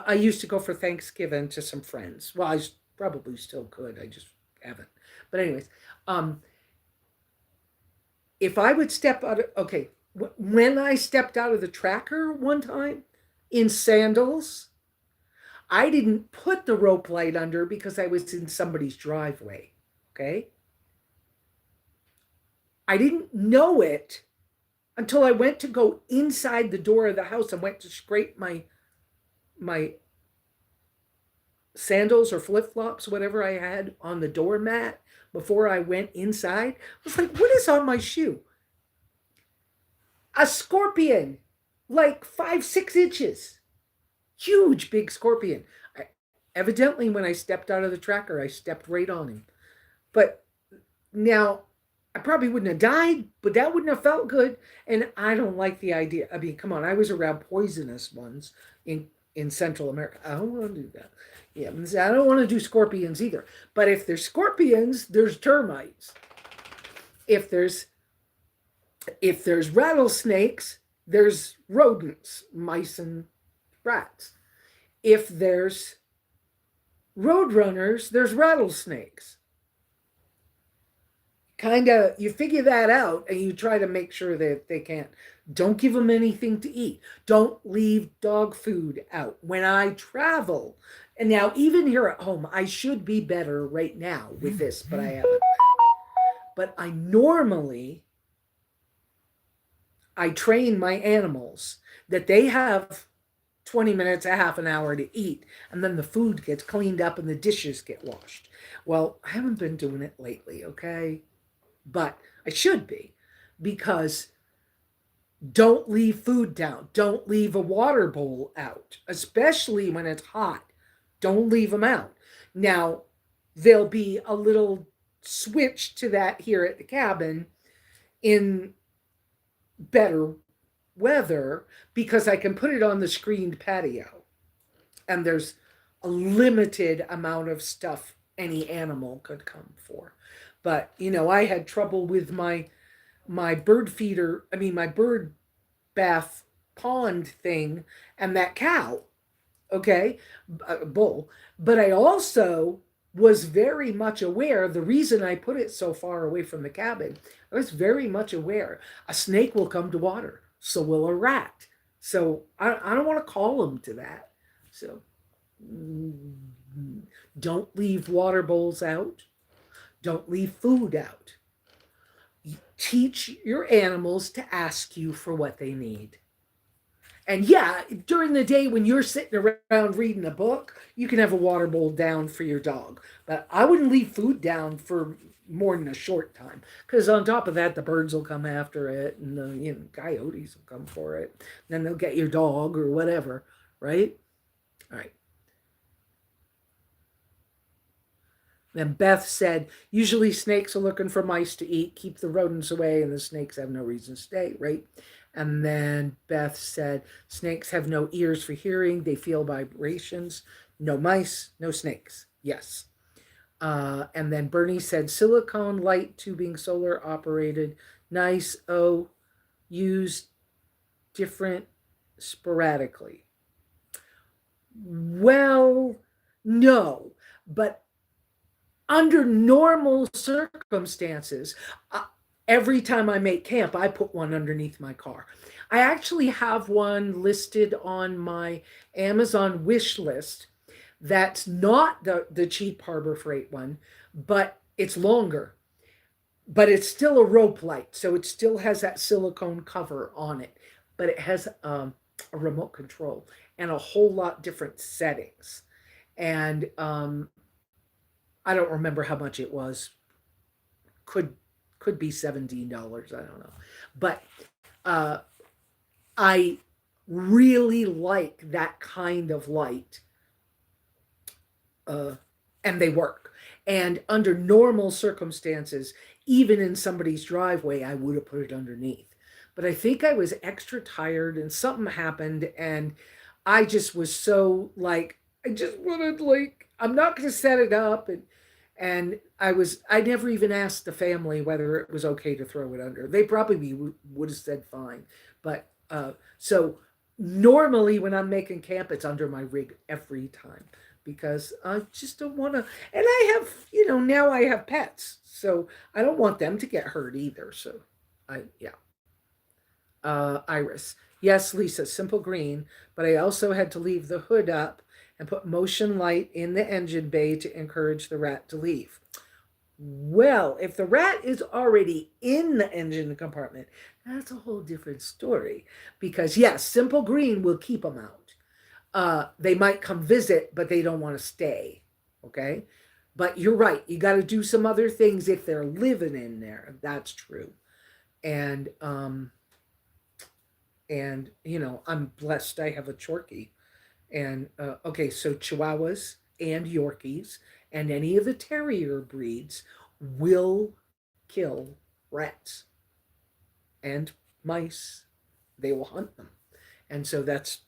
I used to go for Thanksgiving to some friends. Well, I probably still could. I just haven't. But anyways, if I would step out of, okay, when I stepped out of the tracker one time in sandals, I didn't put the rope light under because I was in somebody's driveway. Okay. I didn't know it until I went to go inside the door of the house and went to scrape my sandals or flip-flops, whatever I had on the doormat before I went inside. I was like, what is on my shoe? A scorpion, like 5-6 inches. Huge, big scorpion. Evidently, when I stepped out of the tracker, I stepped right on him. But now, I probably wouldn't have died, but that wouldn't have felt good. And I don't like the idea. I mean, come on, I was around poisonous ones in Central America. I don't want to do that. Yeah, I don't want to do scorpions either. But if there's scorpions, there's termites. If there's rattlesnakes, there's rodents, mice and rats. If there's roadrunners, there's rattlesnakes. Kind of, you figure that out and you try to make sure that they can't. Don't give them anything to eat. Don't leave dog food out. When I travel, and now even here at home, I should be better right now with this, but I haven't. But I train my animals that they have 20 minutes, a half an hour to eat, and then the food gets cleaned up and the dishes get washed. Well, I haven't been doing it lately, okay? But I should be, because don't leave food down. Don't leave a water bowl out, especially when it's hot. Don't leave them out. Now, there'll be a little switch to that here at the cabin in better weather, because I can put it on the screened patio and there's a limited amount of stuff any animal could come for. But, I had trouble with my bird feeder, my bird bath pond thing and that cow, okay, bull. But I also was very much aware, the reason I put it so far away from the cabin, I was very much aware a snake will come to water, so will a rat. So I don't want to call them to that. So don't leave water bowls out. Don't leave food out. Teach your animals to ask you for what they need. And yeah, during the day when you're sitting around reading a book, you can have a water bowl down for your dog. But I wouldn't leave food down for more than a short time, because on top of that, the birds will come after it, and the coyotes will come for it. Then they'll get your dog or whatever, right? All right. Then Beth said, usually snakes are looking for mice to eat. Keep the rodents away, and the snakes have no reason to stay, right? And then Beth said, snakes have no ears for hearing. They feel vibrations. No mice, no snakes. Yes. And then Bernie said, silicone light tubing, solar operated. Nice. Oh, used different sporadically. Well, no. But under normal circumstances, every time I make camp, I put one underneath my car. I actually have one listed on my Amazon wish list. That's not the cheap Harbor Freight one, but it's longer. But it's still a rope light, so it still has that silicone cover on it. But it has a remote control and a whole lot different settings. And I don't remember how much it was. Could be $17. I don't know. But I really like that kind of light. And they work. And under normal circumstances, even in somebody's driveway, I would have put it underneath. But I think I was extra tired and something happened, and I just was so I just wanted I'm not going to set it up, and I never even asked the family whether it was okay to throw it under. They probably would have said fine. But so normally when I'm making camp, it's under my rig every time, because I just don't want to. And I have, now I have pets, so I don't want them to get hurt either. So yeah. Iris. Yes, Lesa, simple green, but I also had to leave the hood up and put motion light in the engine bay to encourage the rat to leave. Well, if the rat is already in the engine compartment, that's a whole different story. Because yes, simple green will keep them out. They might come visit, but they don't want to stay. Okay? But you're right. You got to do some other things if they're living in there. That's true. And I'm blessed. I have a Chorky. And okay, so Chihuahuas and Yorkies and any of the terrier breeds will kill rats and mice. They will hunt them. And so that's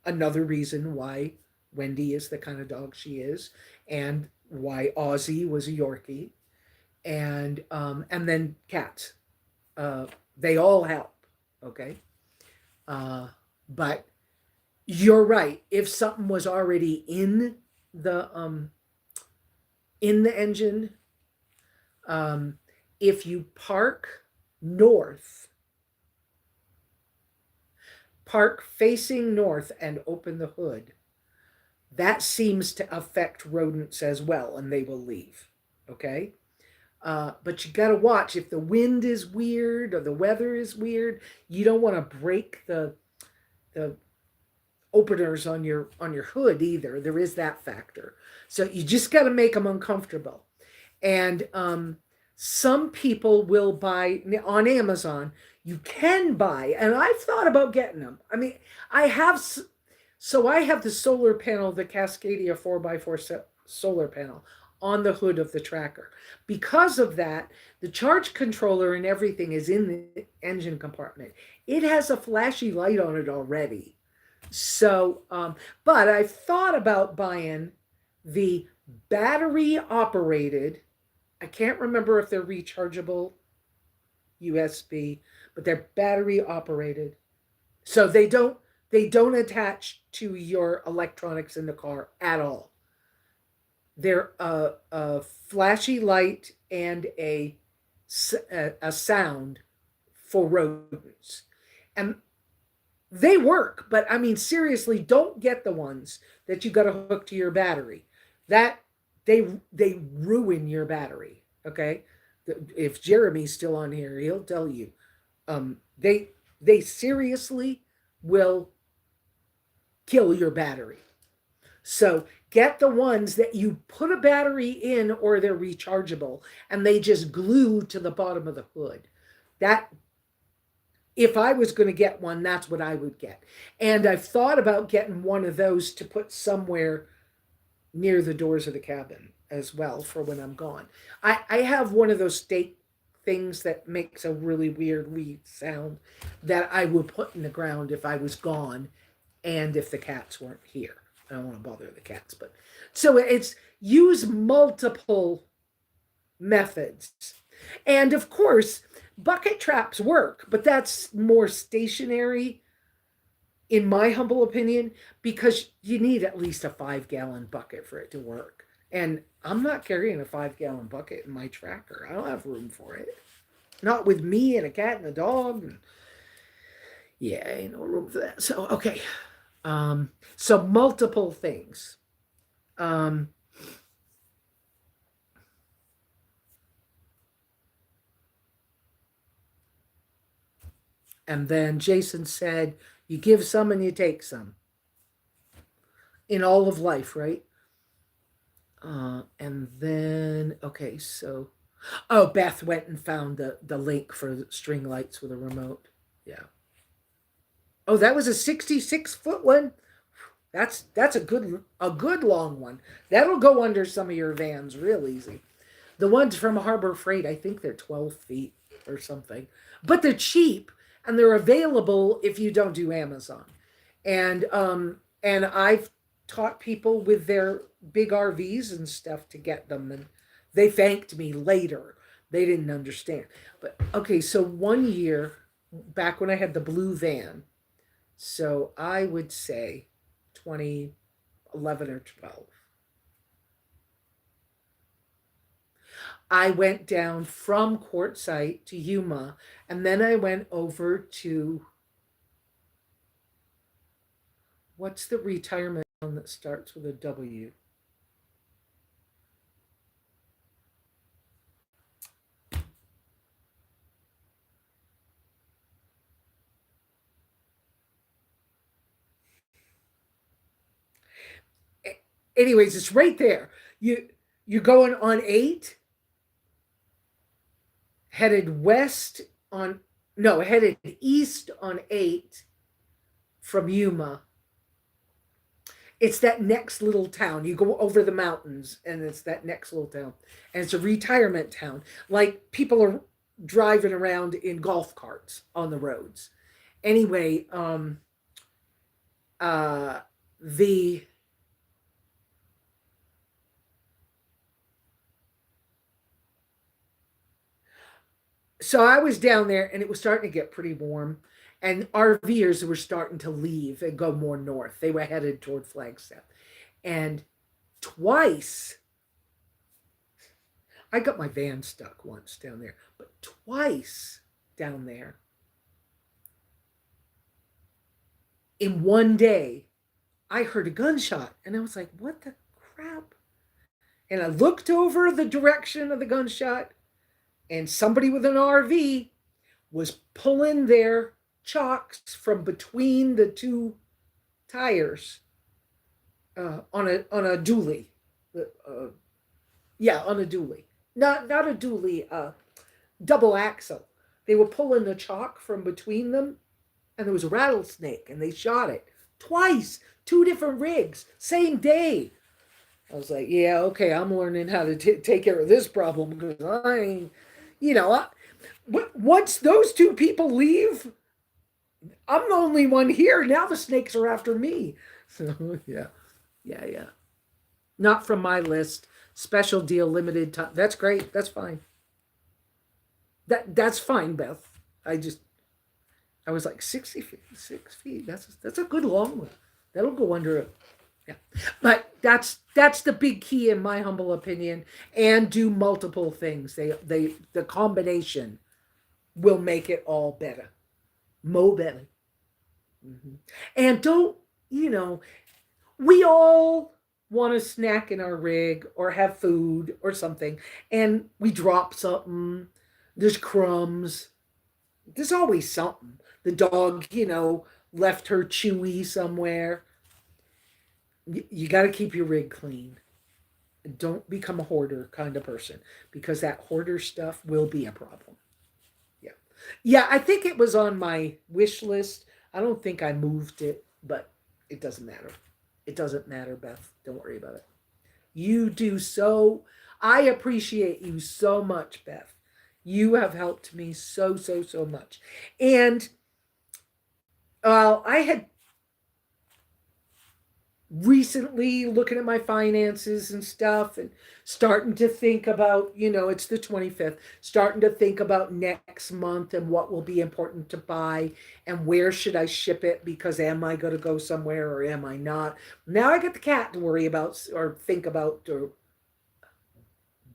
another reason why Wendy is the kind of dog she is, and why Ozzy was a Yorkie, and then cats. They all help. Okay. Uh, but you're right. If something was already in the engine, um, if you north, park facing north and open the hood, that seems to affect rodents as well, and they will leave. Okay. But you got to watch if the wind is weird or the weather is weird. You don't want to break the openers on your hood either. There is that factor. So you just got to make them uncomfortable. And some people will buy on Amazon. You can buy, and I've thought about getting them. I mean, I have. So I have the solar panel, the Cascadia 4x4 solar panel on the hood of the tracker. Because of that, the charge controller and everything is in the engine compartment. It has a flashy light on it already. So, but I've thought about buying the battery operated. I can't remember if they're rechargeable USB, but they're battery operated. So they don't attach to your electronics in the car at all. They're a flashy light and a sound for rodents. And they work, but I mean, seriously, don't get the ones that you got to hook to your battery. That they ruin your battery. Okay, if Jeremy's still on here, he'll tell you. They seriously will kill your battery. So get the ones that you put a battery in or they're rechargeable and they just glue to the bottom of the hood. That if I was going to get one, that's what I would get. And I've thought about getting one of those to put somewhere near the doors of the cabin as well for when I'm gone. I have one of those stake things that makes a really weird sound that I would put in the ground if I was gone and if the cats weren't here. I don't want to bother the cats, but so it's use multiple methods. And of course, bucket traps work, but that's more stationary, in my humble opinion, because you need at least a 5-gallon bucket for it to work. And I'm not carrying a 5-gallon bucket in my tracker. I don't have room for it. Not with me and a cat and a dog. And yeah, ain't no room for that. So, okay. So multiple things. And then Jason said, you give some and you take some. In all of life, right? And then, okay, so, oh, Beth went and found the link for string lights with a remote. Yeah. Oh, that was a 66-foot one. That's a good long one. That'll go under some of your vans real easy. The ones from Harbor Freight, I think they're 12 feet or something, but they're cheap and they're available if you don't do Amazon. And I've taught people with their big RVs and stuff to get them, and they thanked me later. They didn't understand. But okay, so one year back when I had the blue van, so I would say 2011 or 12. I went down from Quartzsite to Yuma, and then I went over to what's the retirement town that starts with a W? Anyways, it's right there. You're going on 8, headed west on no, headed east on 8 from Yuma. It's that next little town. You go over the mountains and it's that next little town. And it's a retirement town. Like people are driving around in golf carts on the roads. Anyway, the So I was down there and it was starting to get pretty warm. And RVers were starting to leave and go more north. They were headed toward Flagstaff. And twice, I got my van stuck once down there, but twice down there in one day, I heard a gunshot. And I was like, what the crap? And I looked over the direction of the gunshot, and somebody with an RV was pulling their chocks from between the two tires on a dually. Uh, yeah, on a dually. Not a dually. Double axle. They were pulling the chalk from between them, and there was a rattlesnake, and they shot it twice. Two different rigs, same day. I was like, yeah, okay, I'm learning how to take care of this problem because I ain't, you know, once those two people leave, I'm the only one here. Now the snakes are after me. So, yeah, yeah, yeah. Not from my list. Special deal, limited time. That's great. That's fine. That's fine, Beth. I was like 60 feet, 6 feet. That's a good long one. That'll go under a. Yeah, but that's the big key in my humble opinion. And do multiple things. They the combination will make it all better, mo better. Mm-hmm. And don't you know we all want a snack in our rig or have food or something, and we drop something. There's crumbs. There's always something. The dog, left her chewy somewhere. You got to keep your rig clean. Don't become a hoarder kind of person because that hoarder stuff will be a problem. Yeah. Yeah, I think it was on my wish list. I don't think I moved it, but it doesn't matter. It doesn't matter, Beth. Don't worry about it. You do so. I appreciate you so much, Beth. You have helped me so, so, so much. And I had recently looking at my finances and stuff and starting to think about, it's the 25th, starting to think about next month and what will be important to buy and where should I ship it because am I going to go somewhere or am I not? Now I got the cat to worry about or think about, or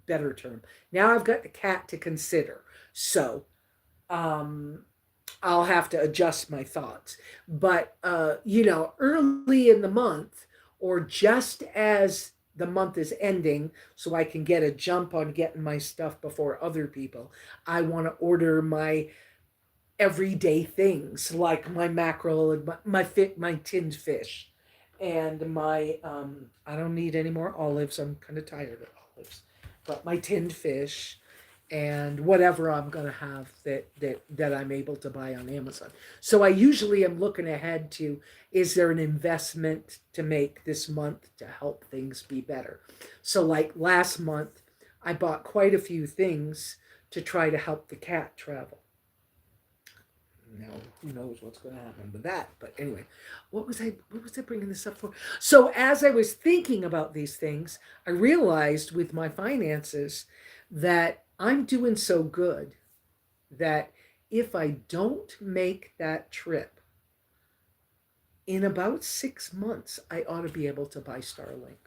better term. Now I've got the cat to consider. So, um, I'll have to adjust my thoughts. But, early in the month or just as the month is ending, so I can get a jump on getting my stuff before other people, I want to order my everyday things like my mackerel and my tinned fish and my I don't need any more olives. I'm kind of tired of olives, but my tinned fish and whatever I'm going to have that I'm able to buy on Amazon. So I usually am looking ahead to, is there an investment to make this month to help things be better? So like last month, I bought quite a few things to try to help the cat travel. Now who knows what's going to happen with that? But anyway, what was I bringing this up for? So as I was thinking about these things, I realized with my finances that I'm doing so good that if I don't make that trip in about 6 months, I ought to be able to buy Starlink.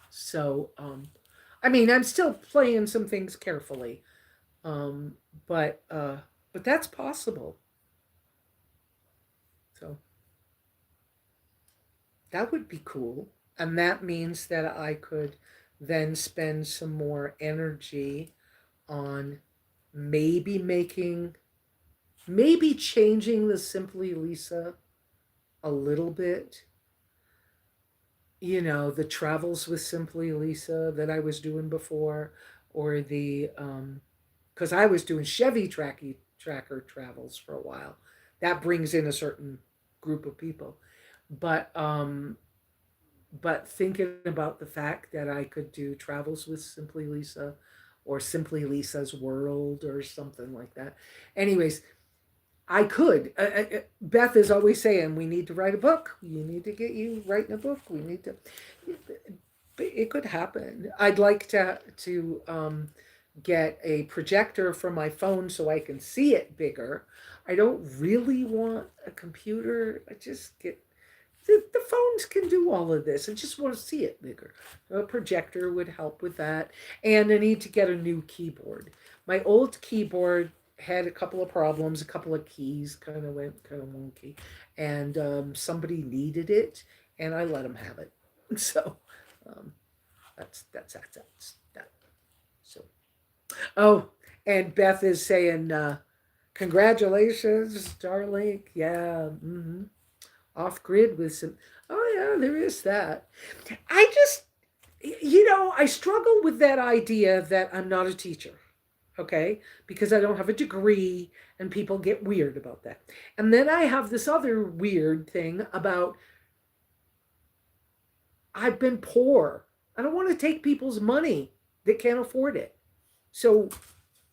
So, I mean, I'm still playing some things carefully, um, but that's possible. So that would be cool, and that means that I could then spend some more energy on maybe making, maybe changing the Simply Lesa a little bit. The travels with Simply Lesa that I was doing before, or the because I was doing tracker travels for a while. That brings in a certain group of people, but thinking about the fact that I could do travels with Simply Lesa or Simply Lesa's World or something like that. Anyways, I could. Beth is always saying, we need to write a book. You need to get you writing a book. We need to. It could happen. I'd like to get a projector for my phone so I can see it bigger. I don't really want a computer. I just get the phones can do all of this. I just want to see it bigger. A projector would help with that. And I need to get a new keyboard. My old keyboard had a couple of problems, a couple of keys kind of went kind of wonky. And somebody needed it, and I let them have it. So um, that's that. So, oh, and Beth is saying, congratulations, Starlink. Yeah. Mm-hmm. Off grid with some. Oh yeah, there is that. I just, I struggle with that idea that I'm not a teacher. Okay, because I don't have a degree, and people get weird about that. And then I have this other weird thing about I've been poor. I don't want to take people's money that can't afford it. So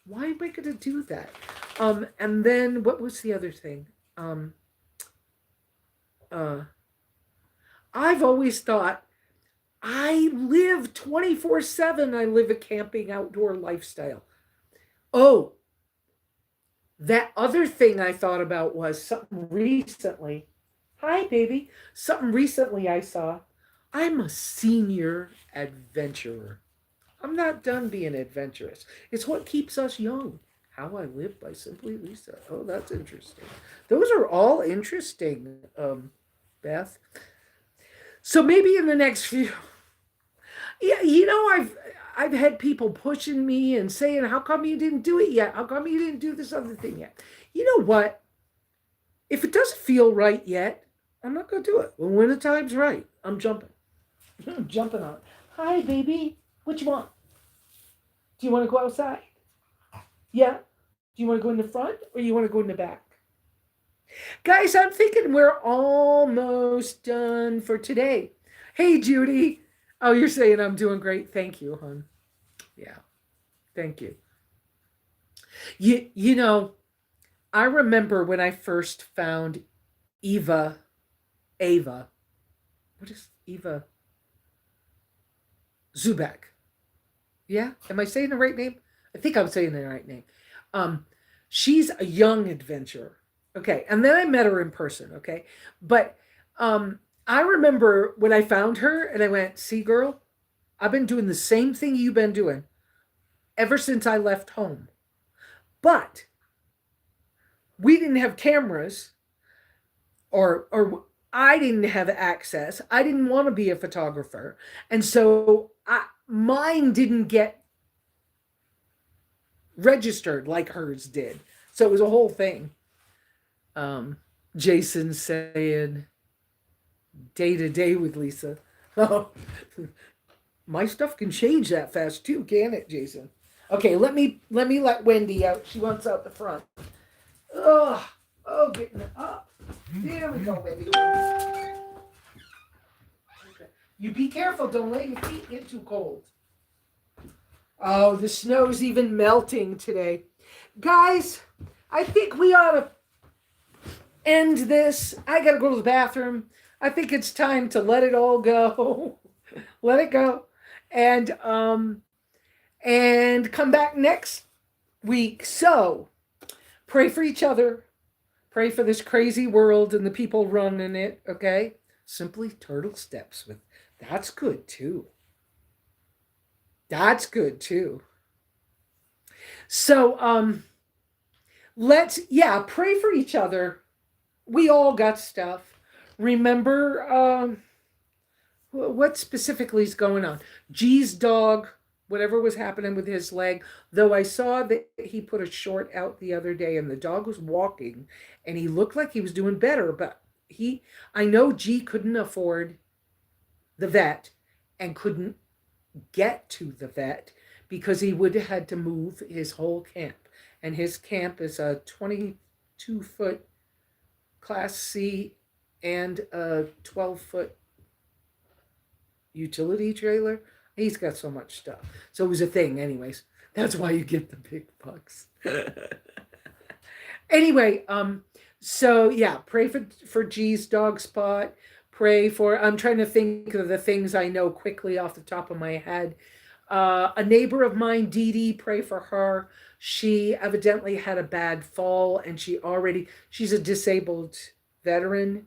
why am I going to do that? And then what was the other thing? Uh, I've always thought I live 24/7. I live a camping outdoor lifestyle. Oh, that other thing I thought about was something recently. Hi, baby. Something recently I saw. I'm a senior adventurer. I'm not done being adventurous. It's what keeps us young. How I Live by SimplyLesa. Oh, that's interesting. Those are all interesting, Beth. So maybe in the next few, yeah, I've had people pushing me and saying, "How come you didn't do it yet? How come you didn't do this other thing yet?" You know what? If it doesn't feel right yet, I'm not going to do it. But when the time's right, I'm jumping. I'm jumping on it. Hi, baby. What you want? Do you want to go outside? Yeah. Do you want to go in the front or you want to go in the back? Guys, I'm thinking we're almost done for today. Hey, Judy. Oh, you're saying I'm doing great. Thank you, hon. Yeah. Thank you. You know, I remember when I first found Ava. What is Eva Zubek? Yeah, am I saying the right name? I think I'm saying the right name. Um, she's a young adventurer. Okay, and then I met her in person. Okay, but I remember when I found her and I went, "See, girl, I've been doing the same thing you've been doing ever since I left home." But we didn't have cameras, or I didn't have access. I didn't want to be a photographer, and so mine didn't get registered like hers did. So it was a whole thing. Jason saying day to day with Lesa. Oh, my stuff can change that fast too, can it, Jason? Okay, let Wendy out. She wants out the front. Oh, getting it up. There we go, Wendy. Okay. You be careful. Don't let your feet get too cold. Oh, the snow's even melting today. Guys, I think we ought to end this. I got to go to the bathroom. I think it's time to let it all go. Let it go. And come back next week. So, pray for each other. Pray for this crazy world and the people running it, okay? Simply turtle steps with that's good too. That's good too. So let's pray for each other. We all got stuff. Remember what specifically is going on? G's dog, whatever was happening with his leg, though I saw that he put a short out the other day and the dog was walking and he looked like he was doing better, but I know G couldn't afford the vet and couldn't get to the vet because he would have had to move his whole camp. And his camp is a 22-foot Class C and a 12-foot utility trailer. He's got so much stuff. So it was a thing anyways. That's why you get the big bucks. Anyway, so yeah, pray for G's dog spot. Pray for, I'm trying to think of the things I know quickly off the top of my head. A neighbor of mine, Dee Dee, pray for her. She evidently had a bad fall, and she's a disabled veteran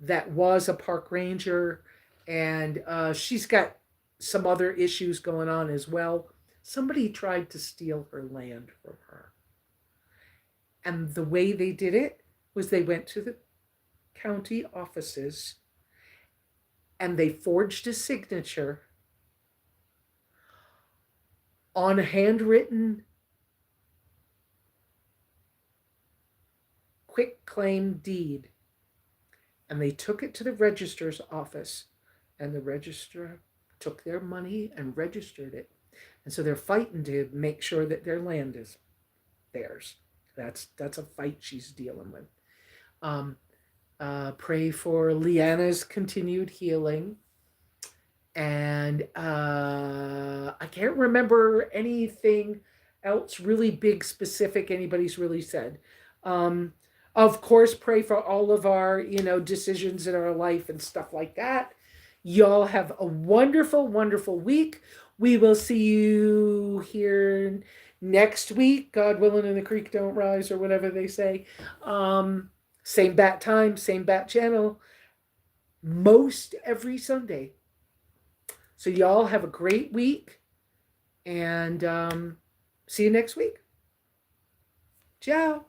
that was a park ranger, and she's got some other issues going on as well. Somebody tried to steal her land from her. And the way they did it was they went to the county offices and they forged a signature on a handwritten quick claim deed. And they took it to the registrar's office, and the registrar took their money and registered it. And so they're fighting to make sure that their land is theirs. That's a fight she's dealing with. Pray for Leanna's continued healing. And I can't remember anything else really big, specific anybody's really said. Of course, pray for all of our, decisions in our life and stuff like that. Y'all have a wonderful, wonderful week. We will see you here next week, God willing, and the creek don't rise, or whatever they say. Same bat time, same bat channel, most every Sunday. So y'all have a great week, and see you next week. Ciao.